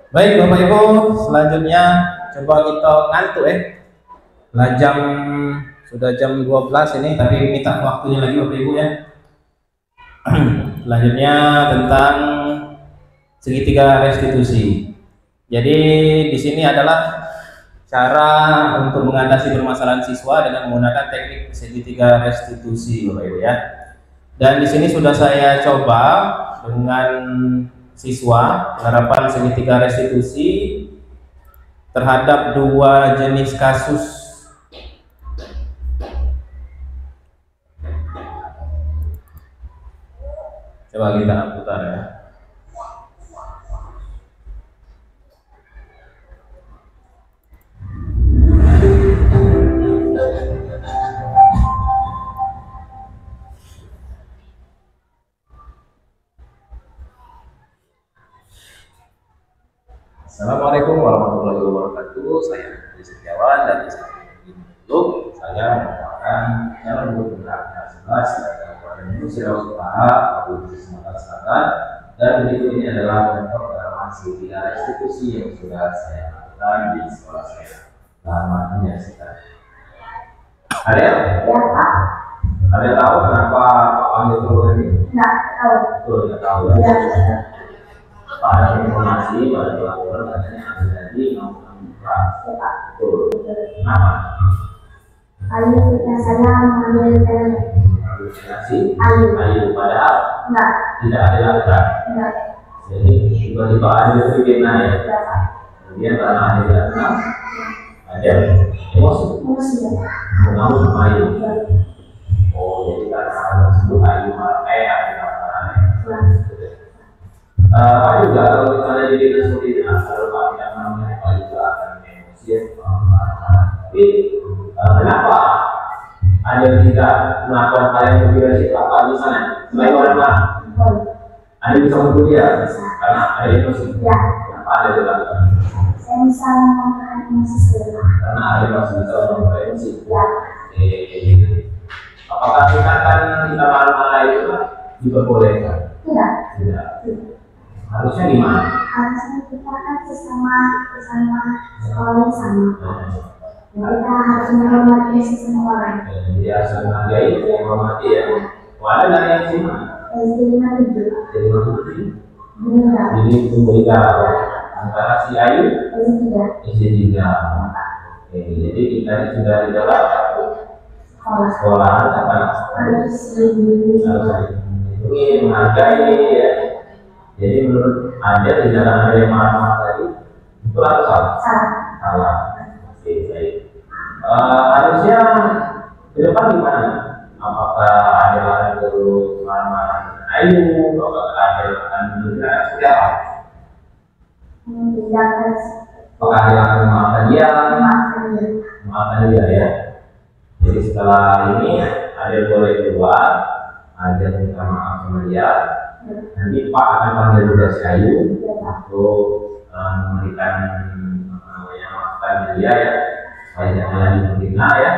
Baik Bapak Ibu, selanjutnya coba kita ngantuk sudah jam 12 ini, tapi minta waktunya lagi Bapak Ibu ya. Selanjutnya tentang segitiga restitusi. Jadi di sini adalah cara untuk mengatasi permasalahan siswa dengan menggunakan teknik segitiga restitusi Bapak Ibu ya. Dan di sini sudah saya coba dengan siswa penerapan segitiga restitusi terhadap dua jenis kasus. Coba kita putar ya. Assalamualaikum warahmatullahi wabarakatuh. Saya Andri Setiawan dari YouTube. Saya merupakan calon guru penggerak 11 dari Kabupaten Musi Rawas Utara, Provinsi Sumatera Selatan. Dan berikut ini adalah contoh reklamasi di institusi yang sudah saya lakukan di sekolah saya. Selamat menyaksikan. Ada? Ya, Pak. Ada tahu kenapa Pak panggil turun ini? Nggak tahu. Betul, nggak tahu. Ya. Pada informasi pada pelaporan katanya ada di Mampang Keras. Betul. Kenapa? Ayu fitnah saya mengambil ayu padahal enggak tidak ada laporan. enggak Jadi tiba-tiba ada fitnah ya. Kemudian karena ada laporan ada emosi. Mengambil sama ayu. Oh, jadi karena ada tersebut ayu ada laporan. Pak juga kalau misalnya di dinas seperti ini, kalau Pak tidak namanya Pak juga akan emosi. Tapi kenapa ada yang tidak melakukan hal yang berbeda sih Pak misalnya selain orang lain? Ada bisa berkuliah karena ada emosi. Kenapa ada yang dilakukan? saya bisa mengontrol emosi saya Karena ada masih bisa mengontrol emosi. Apakah tindakan kita marah-marah itu diperbolehkan? Tidak. Harusnya gimana? harusnya kita kan sesama sekolah sama kita harus menghormati sesama orang Jadi harus menghargai, menghormati ya. Ada dari yang sini. SD 57 Jadi maksudnya meninggal jadi pembeda antara si Ayu SD 3 SD 3. Oke, jadi kita ini sudah di dalam sekolah apa? harus lebih Ini menghargai ya. Jadi menurut Anda tindakan Anda yang marah-marah tadi itu atau salah? Salah. Oke, baik. Harusnya ke depan gimana? Apakah ada akan terus marah-marah dengan Ayu? Apakah ada akan menunjukkan seperti apa? Apakah ada akan memaafkan dia? Memaafkan dia ya. Jadi setelah ini ada boleh keluar, ada minta maaf sama dia. Nanti Pak akan panggil juga si Ayu untuk memberikan masukan dia ya, supaya jangan lagi menghina ya.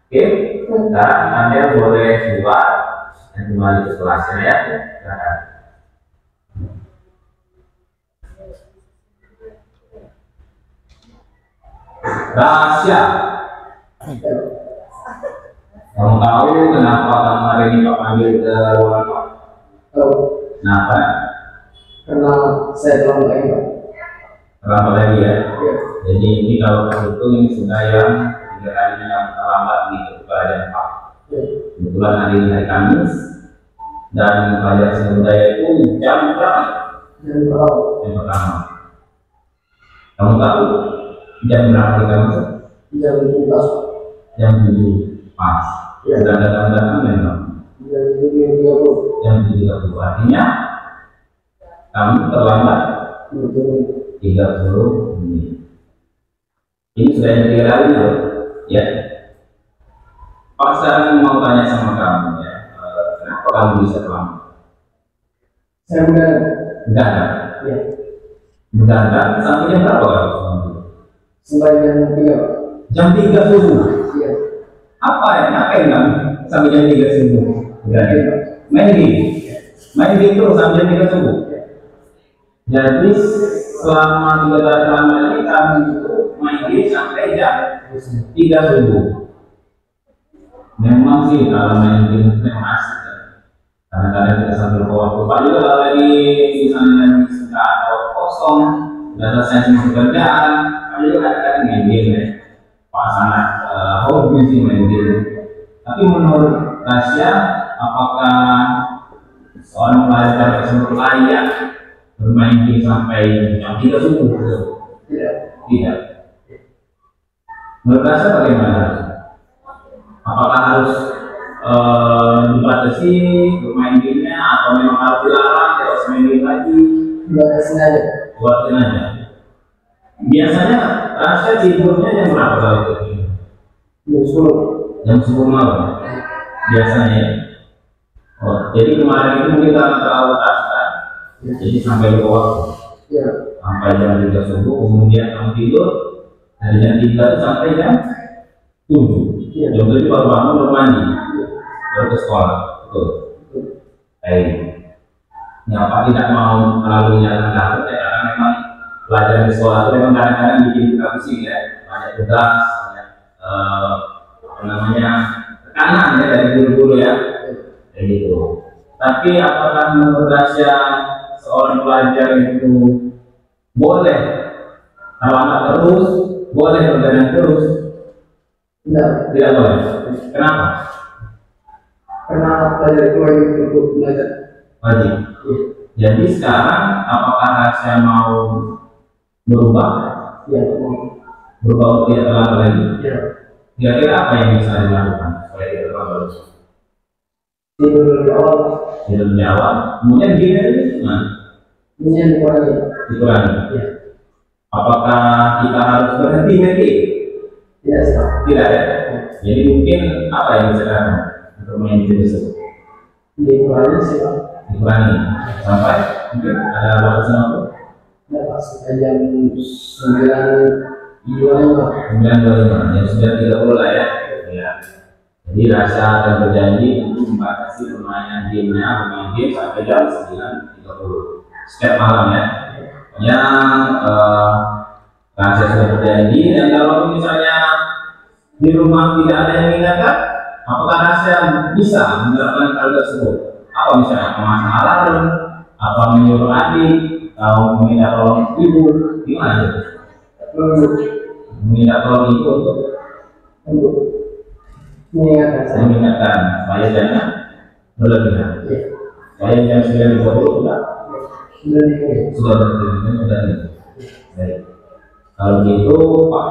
Oke, sekarang Anda boleh keluar dan kembali ke kelasnya ya. Silakan. Rahasia. Kamu tahu kenapa hari ini Pak panggil ke ruangan Pak? Kenapa? Karena saya terlalu lagi, Pak. Terlambat lagi ya? Jadi ini kalau terhitung ini sudah yang 3 kalinya yang terlambat di pelajaran Pak. Kebetulan hari ini hari Kamis dan pelajaran seni budaya itu jam berapa? Jam pertama. Kamu tahu jam berapa di Kamis? Jam 7. Jam 7 pas. Sudah ada tanda-tanda memang. Jam 7.30. Artinya kamu terlambat 30 menit. Ini sudah yang 3 kali loh, ya. Pak sekarang mau tanya sama kamu ya, kenapa kamu bisa terlambat? Saya Mendadak. Ya. Mendadak sampai jam berapa kamu? Sampai jam 3. Jam 3 subuh. Iya. Apa ya? Ngapain kamu sampai jam 3 subuh? Main game terus sampai jam 3 subuh. Jadi selama 3 tahun lama ini kami itu main game sampai jam 3 subuh. Memang sih kalau main game itu memang asik ya. Kadang-kadang kita sambil bawa Pak juga kalau lagi misalnya sudah atau kosong, sudah selesai semua pekerjaan, Pak juga kadang-kadang main game ya. Pak sangat hobi sih main game. Tapi menurut Tasya, apakah seorang pelajar tersebut layak bermain game sampai jam 3 subuh? Tidak. Menurut Tasya bagaimana? Apakah harus dibatasi bermain gamenya atau atau memang harus dilarang atau seminggu lagi? Buatin aja. Biasanya Rasya tidurnya jam berapa kalau itu? Jam 10 malam. Biasanya ya. Oh, jadi kemarin itu mungkin karena terlalu kan? Jadi sampai lupa waktu. Sampai jam 3 subuh, kemudian kamu tidur dari jam 3 sampai jam 7. Jam 7 baru bangun, baru mandi, baru ke sekolah. Betul. Baik. Kenapa tidak mau terlalu jalan karena memang pelajaran di sekolah itu memang kadang-kadang bikin kita pusing ya, banyak tugas, banyak tekanan ya dari guru-guru ya, kayak gitu. Tapi apakah menurut Rasya seorang pelajar itu boleh anak terus, boleh berjalan terus? Tidak boleh. Kenapa? Karena pelajar itu wajib untuk belajar. Wajib. Jadi sekarang apakah Rasya mau berubah? Berubah untuk tidak terlambat lagi? Kira-kira apa yang bisa dilakukan supaya tidak terlambat? Tidur di awal. Tidur di awal. Kemudian gini gimana? Kemudian dikurangi. Dikurangi. Apakah kita harus berhenti lagi? Tidak ya. Jadi mungkin apa yang bisa dilakukan untuk menghindari tersebut? Dikurangi sih Pak. Dikurangi sampai mungkin ada batasan apa? Sampai jam 9.25. Jam 9.30 lah ya. Jadi Rasya akan berjanji untuk membatasi permainan gamenya, bermain game sampai jam 9.30 setiap malam ya. Rasya sudah berjanji, dan kalau misalnya di rumah tidak ada yang mengingatkan, apakah Rasya bisa menerapkan hal tersebut? Apa misalnya memasang alarm, apa menyuruh adik, atau meminta tolong ibu, gimana itu? Meminta tolong ibu untuk mengingatkan supaya jangan berlebihan. Supaya jam 9.30 sudah berhenti. Baik. Kalau gitu Pak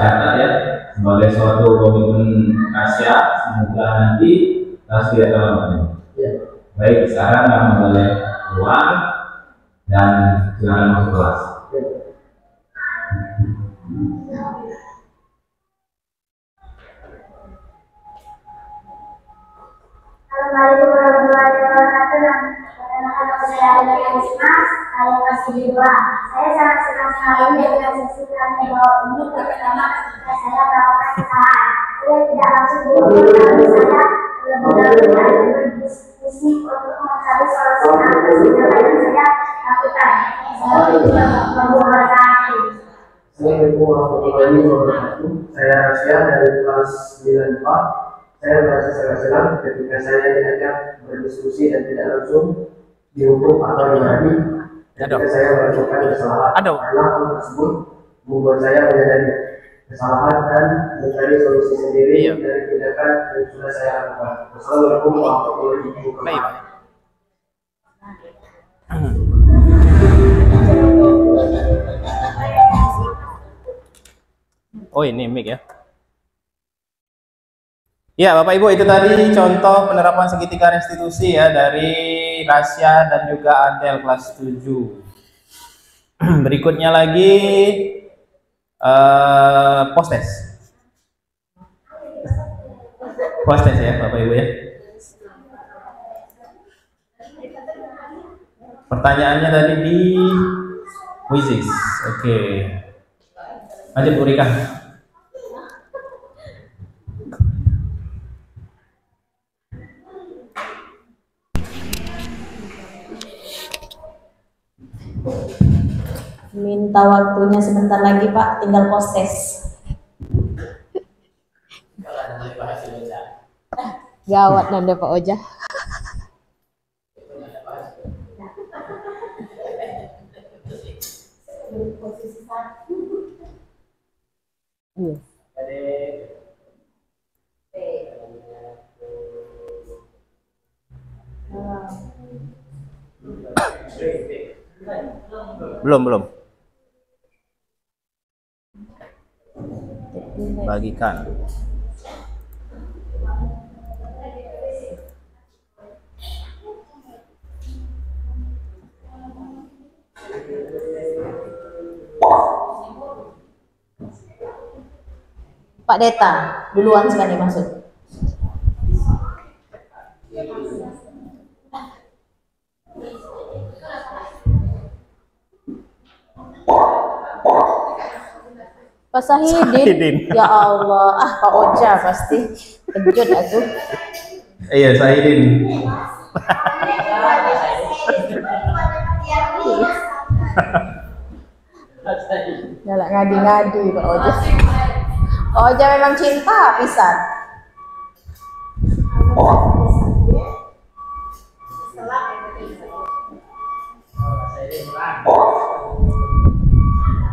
catat ya, sebagai suatu komitmen Rasya, semoga nanti Rasya tidak terlambat. Baik, sekarang kamu boleh keluar dan silakan masuk kelas. Assalamualaikum warahmatullahi wabarakatuh. Nama saya Adi Asmas, saya masih di luar. Saya sangat senang sekali dengan sesi kami bahwa ini pertama ketika saya melakukan kesalahan. Saya tidak langsung dihukum, tapi saya benar-benar berdiskusi untuk mencari solusi atas segala yang saya lakukan. Assalamualaikum warahmatullahi wabarakatuh. Saya Rasya dari kelas 94. Saya merasa sangat senang ketika saya diajak berdiskusi dan tidak langsung dihukum atau dimarahi ketika saya melakukan kesalahan. Karena hal tersebut membuat saya menyadari kesalahan dan mencari solusi sendiri dari tindakan yang sudah saya lakukan. Wassalamualaikum warahmatullahi wabarakatuh. Oh ini mic ya. Ya Bapak Ibu, itu tadi contoh penerapan segitiga restitusi ya dari Rasya dan juga Adel kelas 7. Berikutnya lagi post test. Post test ya Bapak Ibu ya. Pertanyaannya tadi di Quizzes. Oke. Lanjut Bu Rika. Minta waktunya sebentar lagi Pak, tinggal post test. Gawat nanda Pak Oja. Belum. Bagikan. Pak Deta, duluan sekali masuk. Pak Sahidin. Ya Allah, Pak Oja pasti kejut aku. Iya, Sahidin. Galak ngadi-ngadi Pak Oja. Pak Oja memang cinta pisan.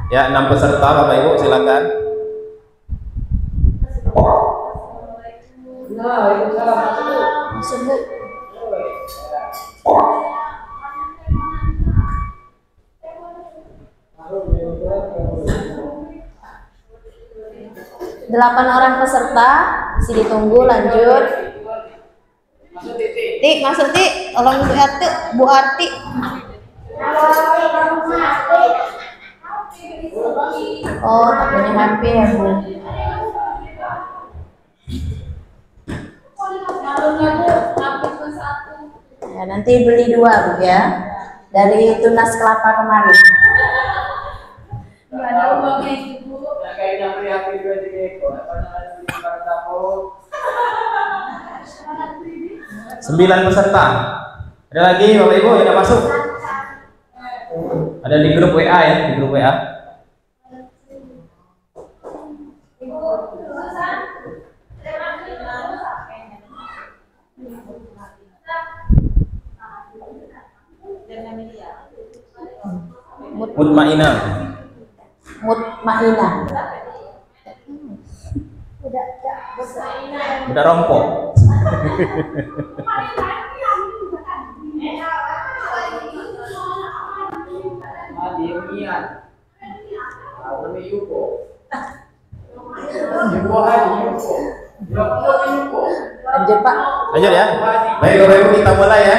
Ya, 6 peserta Bapak Ibu silakan. Sebut. Delapan orang peserta, masih ditunggu, lanjut. Tik, masuk Tik, tolong Bu Arti. Oh, tak punya HP ya Bu. Ya, nanti beli 2 Bu ya, dari Tunas Kelapa kemarin. Nggak ada uangnya itu Bu. Sembilan peserta. Ada lagi Bapak Ibu yang tidak masuk? Ada di grup WA ya, di grup WA. Mutmainah. Mutmainah. Udah rompok. Lanjut Pak. Lanjut ya. Baik Bapak Ibu, kita mulai ya.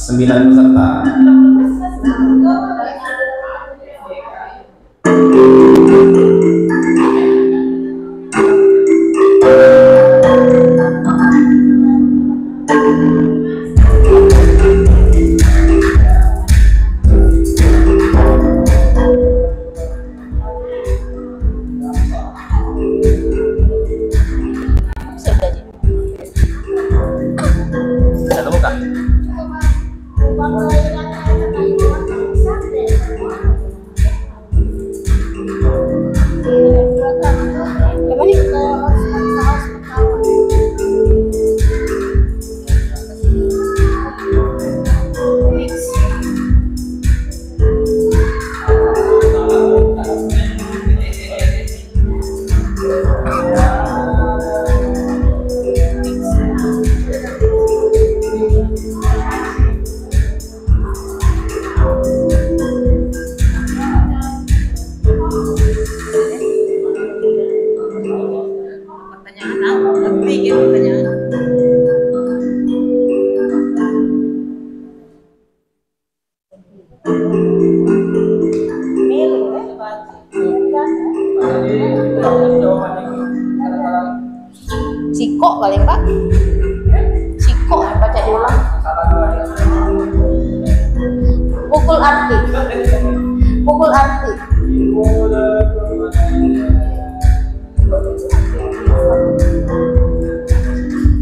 9 peserta. Satu muka. Ciko paling Pak. Ciko baca diulang. Pukul arti. Pukul arti.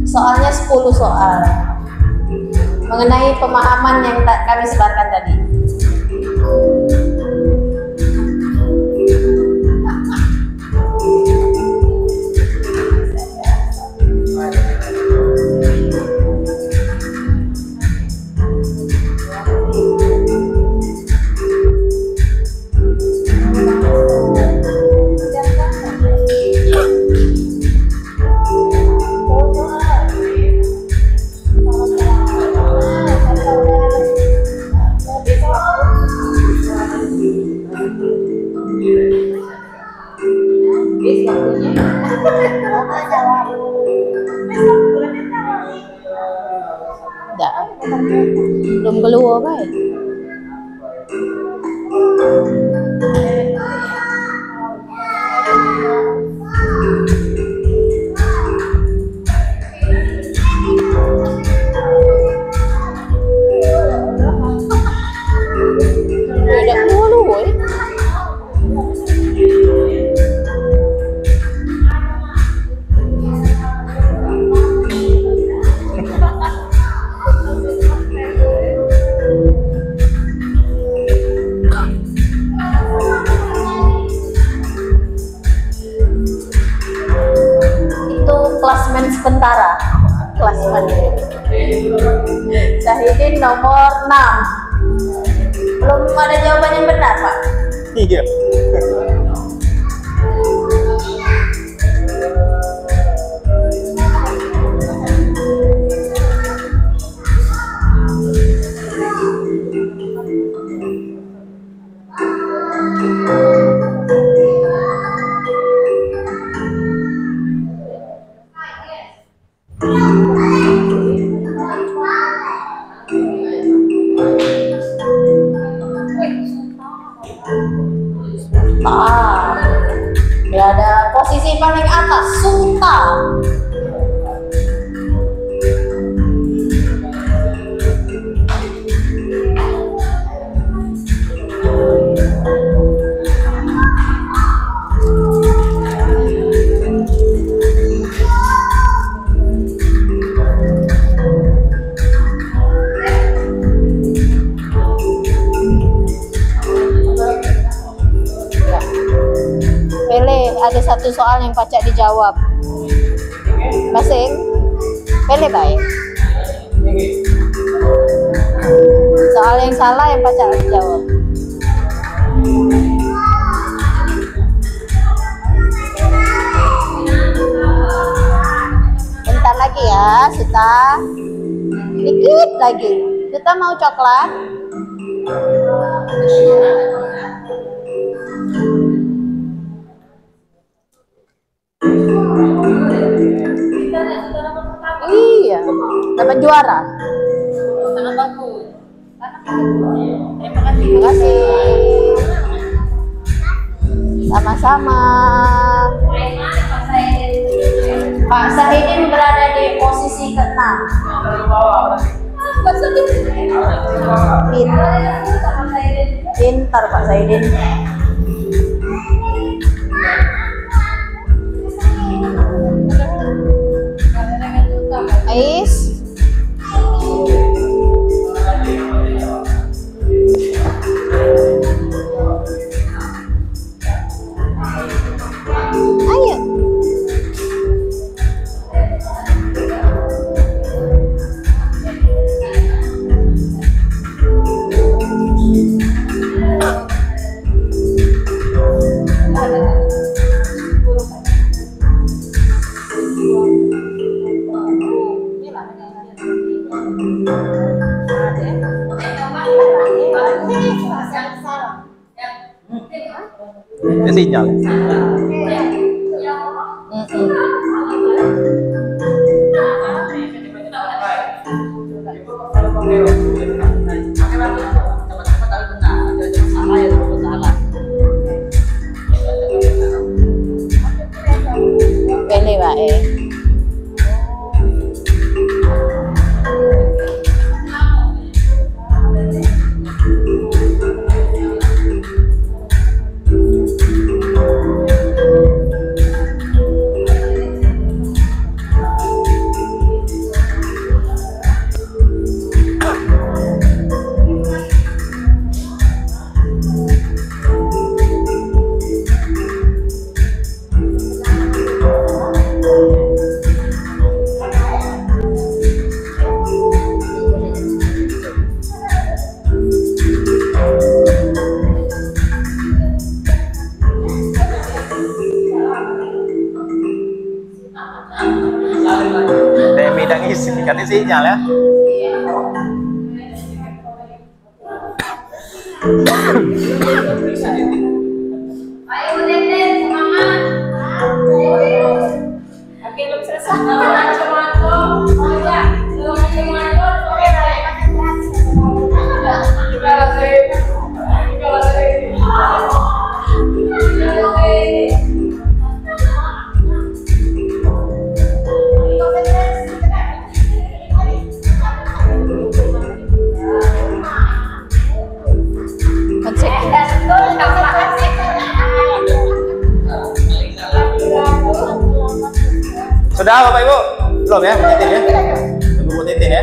Soalnya 10 soal mengenai pemahaman yang kami sebarkan tadi. Belum keluar baik. Sementara kelas mandiri. Syahidin nomor 6. Belum ada jawaban yang benar, Pak. Iya. Berada posisi paling atas, Suta. Ada satu soal yang pacak dijawab. Masing? Pilih baik. Soal yang salah yang pacak dijawab. Bentar lagi ya, Suta. Dikit lagi. Suta mau coklat? Iya, dapat juara. Terima kasih. Sama-sama. Pak Syahidin berada di posisi ke-6. Pintar Pak Syahidin. Ais. Ayo. Ini sinyal. Pilih baik. Bidang isi, kan sinyal ya. Ayo Deden, semangat. Oke, belum selesai. Semangat. Oh ya, belum semangat. Oke, baik. Sudah Bapak Ibu? Belum ya, Bu Titin ya? Tunggu Bu Titin ya.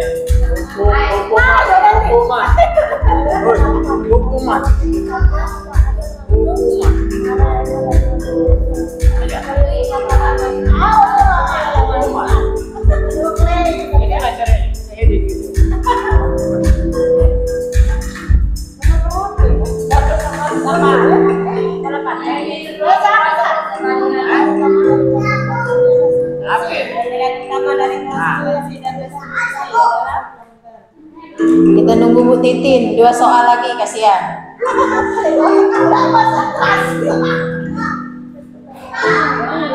Kita nunggu Bu Titin, 2 soal lagi, kasihan.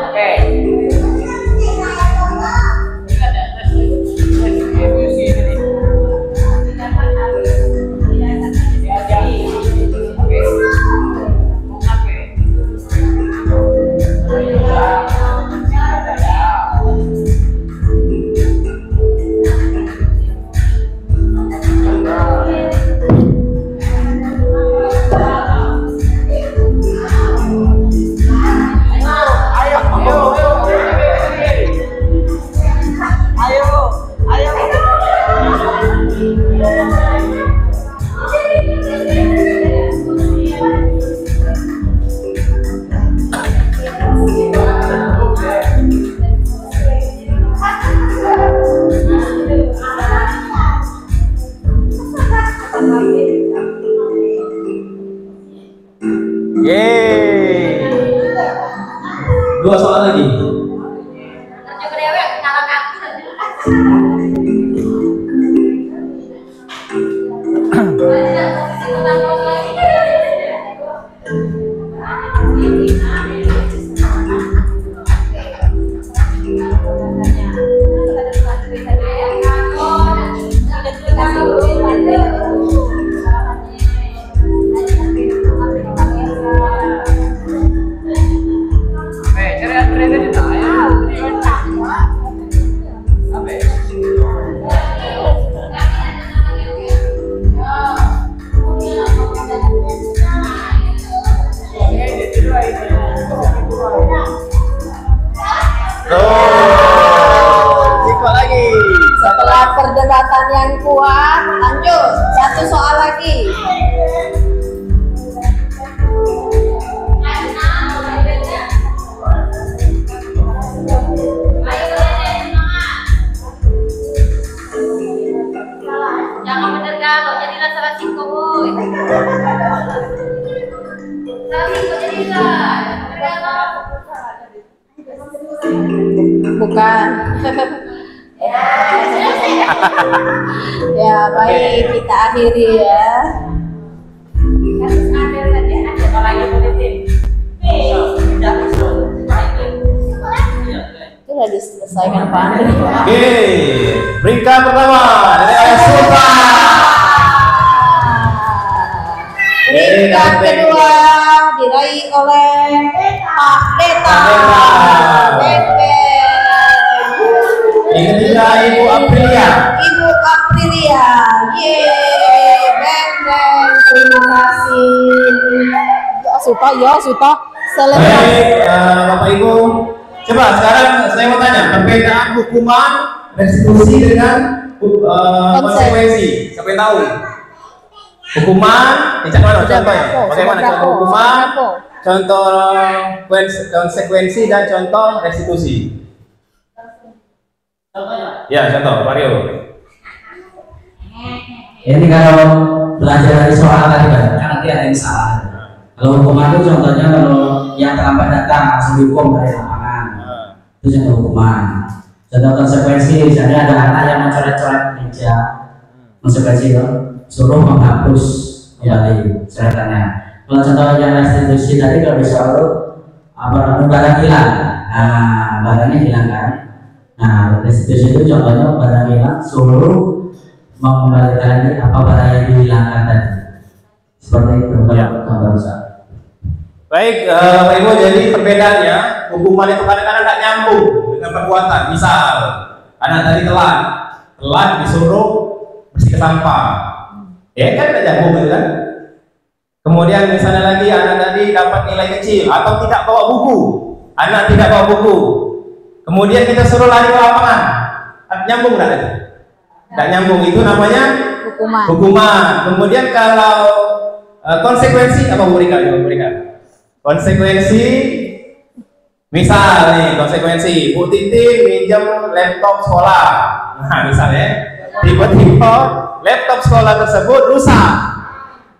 Oke. Yeay. 2 soal lagi. Setelah perdebatan yang kuat, lanjut 1 soal lagi. Jangan menerka, kau jadilah salah singkong, woi. Salah singkong jadilah. Bukan. Ya baik, kita akhiri ya. Itu udah diselesaikan Pak Andri. Oke, peringkat pertama dari AS Sultan. Peringkat kedua diraih oleh Pak Deta. Yang ketiga Ibu Aprilia. Ibu Aprilia. Yeay, beng beng. Terima kasih. Ya, suka. Selesai. Baik, Bapak Ibu. Coba sekarang saya mau tanya, perbedaan hukuman restitusi dengan konsekuensi. Siapa yang tahu? Hukuman, contohnya. Bagaimana contoh hukuman, contoh konsekuensi dan contoh restitusi. Ya, contoh, Mario. Ini kalau belajar dari soal tadi kan nanti ada yang salah. Kalau hukuman itu contohnya kalau yang terlambat datang langsung dihukum dari lapangan, itu contoh hukuman. Contoh konsekuensi, misalnya ada anak yang mencoret-coret meja, konsekuensi itu suruh menghapus kembali coretannya. Kalau contoh yang restitusi tadi kalau disuruh barang hilang, nah barangnya hilang kan. Nah, restitusi itu contohnya barang hilang suruh mengembalikan lagi apa barang yang dihilangkan tadi. Seperti itu contoh besar. Baik, Bapak Ibu, jadi perbedaannya hukuman itu kadang-kadang tidak nyambung dengan perbuatan. Misal, anak tadi telat disuruh bersihkan sampah, ya kan tidak nyambung gitu kan? Kemudian misalnya lagi anak tadi dapat nilai kecil atau tidak bawa buku, anak tidak bawa buku. Kemudian kita suruh lari ke lapangan, nyambung nggak tadi? Tidak nyambung, itu namanya hukuman. Kemudian kalau konsekuensi apa memberikan? Konsekuensi, misal nih konsekuensi, Bu Titi minjem laptop sekolah. Nah misalnya, tiba-tiba laptop sekolah tersebut rusak.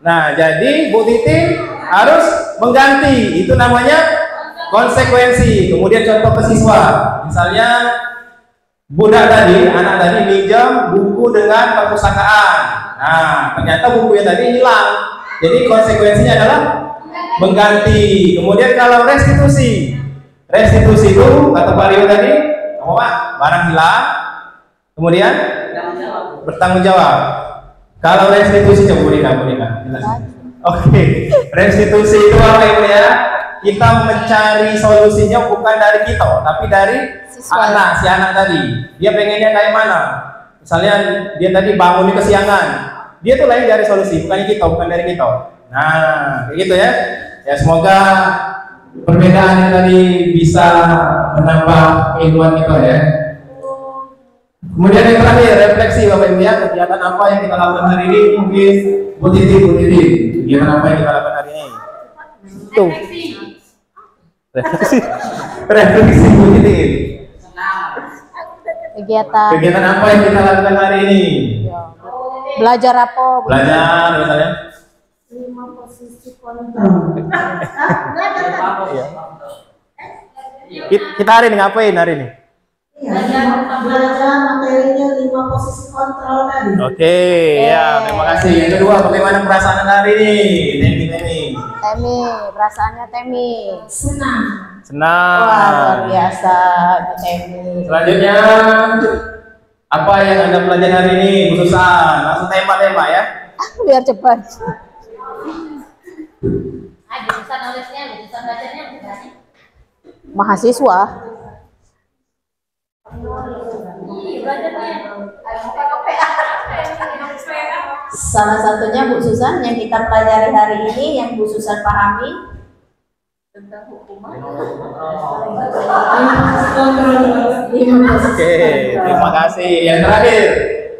Nah jadi Bu Titi harus mengganti, itu namanya konsekuensi. Kemudian contoh ke siswa, misalnya budak tadi, anak tadi minjam buku dengan perpustakaan. Nah, ternyata bukunya tadi hilang. Jadi konsekuensinya adalah mengganti. Kemudian kalau restitusi itu kata Pak Rio tadi, apa Pak? Barang hilang, kemudian bertanggung jawab. Kalau restitusi coba boneka. Oke, restitusi itu apa Ibu ya? Kita mencari solusinya bukan dari kita, tapi dari si anak tadi. Dia pengennya kayak mana? Misalnya dia tadi bangun di kesiangan, dia tuh lain dari solusi, bukan dari kita. Nah, kayak gitu ya. Ya semoga perbedaan yang tadi bisa menambah keilmuan kita ya. Kemudian yang terakhir, refleksi Bapak Ibu ya, kegiatan apa yang kita lakukan hari ini, mungkin Bu Titi, kegiatan apa yang kita lakukan hari ini? Tuh. Refleksi Bu Titi. Kegiatan apa yang kita lakukan hari ini? Belajar apa? Belajar misalnya. 5 posisi kontrol. Kita hari ini ngapain hari ini? Belajar materinya 5 posisi kontrol tadi. Oke, ya terima kasih. Yang kedua, bagaimana perasaan hari ini? Temi, perasaannya Temi. Senang. Wah, luar biasa Bu Temi. Selanjutnya, apa yang Anda pelajari hari ini? Khususan, langsung tembak ya. Biar cepat. Jurusan nulisnya, jurusan bacanya bukan? Mahasiswa. Salah satunya Bu Susan yang kita pelajari hari ini, yang Bu Susan pahami tentang hukuman. Oke, terima kasih. Yang terakhir,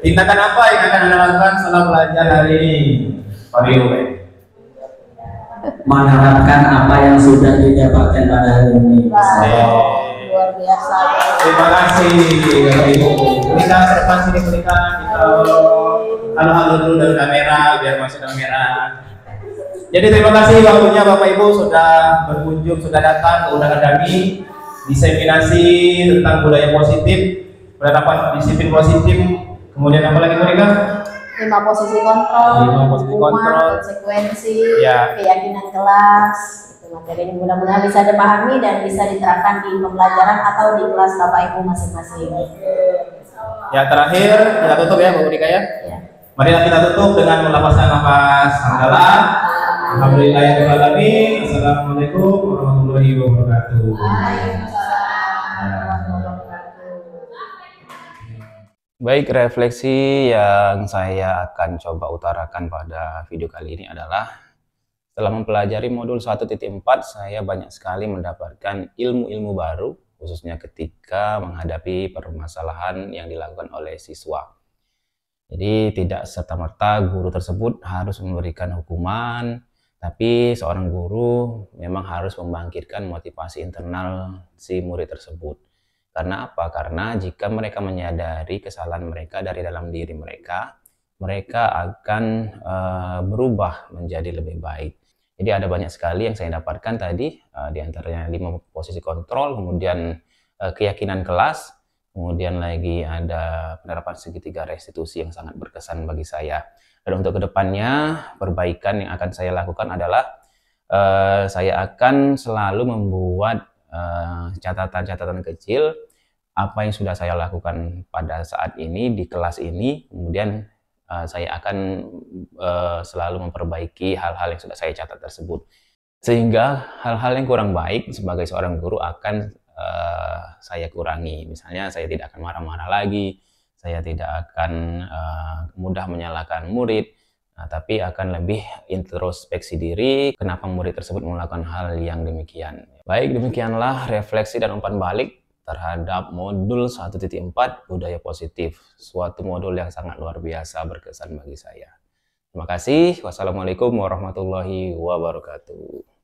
tindakan apa yang akan Anda lakukan setelah belajar hari ini? Pak Rio. Menerapkan apa yang sudah didapatkan pada hari ini. Luar biasa. Terima kasih Bapak Ibu. Kita depan sini kita halo dulu dari kamera biar masuk kamera. Jadi terima kasih waktunya Bapak Ibu sudah berkunjung, sudah datang ke undangan kami diseminasi tentang budaya positif, penerapan disiplin positif. Kemudian apa lagi mereka? 5 posisi kontrol, 5 posisi kontrol, konsekuensi, ya. keyakinan kelas. Itu materi ini mudah-mudahan bisa dipahami dan bisa diterapkan di pembelajaran atau di kelas Bapak Ibu masing-masing. Ya terakhir kita tutup ya Bu Rika ya. Marilah kita tutup dengan melepaskan nafas hamdalah. Alhamdulillahirobbilalamin. Assalamualaikum warahmatullahi wabarakatuh. Baik, refleksi yang saya akan coba utarakan pada video kali ini adalah setelah mempelajari modul 1.4 saya banyak sekali mendapatkan ilmu-ilmu baru khususnya ketika menghadapi permasalahan yang dilakukan oleh siswa. Jadi tidak serta-merta guru tersebut harus memberikan hukuman, tapi seorang guru memang harus membangkitkan motivasi internal si murid tersebut. Karena apa? Karena jika mereka menyadari kesalahan mereka dari dalam diri mereka, mereka akan berubah menjadi lebih baik. Jadi ada banyak sekali yang saya dapatkan tadi, diantaranya 5 posisi kontrol, kemudian keyakinan kelas, kemudian lagi ada penerapan segitiga restitusi yang sangat berkesan bagi saya. Dan untuk kedepannya, perbaikan yang akan saya lakukan adalah saya akan selalu membuat catatan-catatan kecil apa yang sudah saya lakukan pada saat ini di kelas ini, kemudian saya akan selalu memperbaiki hal-hal yang sudah saya catat tersebut, sehingga hal-hal yang kurang baik sebagai seorang guru akan saya kurangi. Misalnya saya tidak akan marah-marah lagi, saya tidak akan mudah menyalahkan murid, tapi akan lebih introspeksi diri kenapa murid tersebut melakukan hal yang demikian. Baik, demikianlah refleksi dan umpan balik terhadap modul 1.4 budaya positif, suatu modul yang sangat luar biasa berkesan bagi saya. Terima kasih. Wassalamualaikum warahmatullahi wabarakatuh.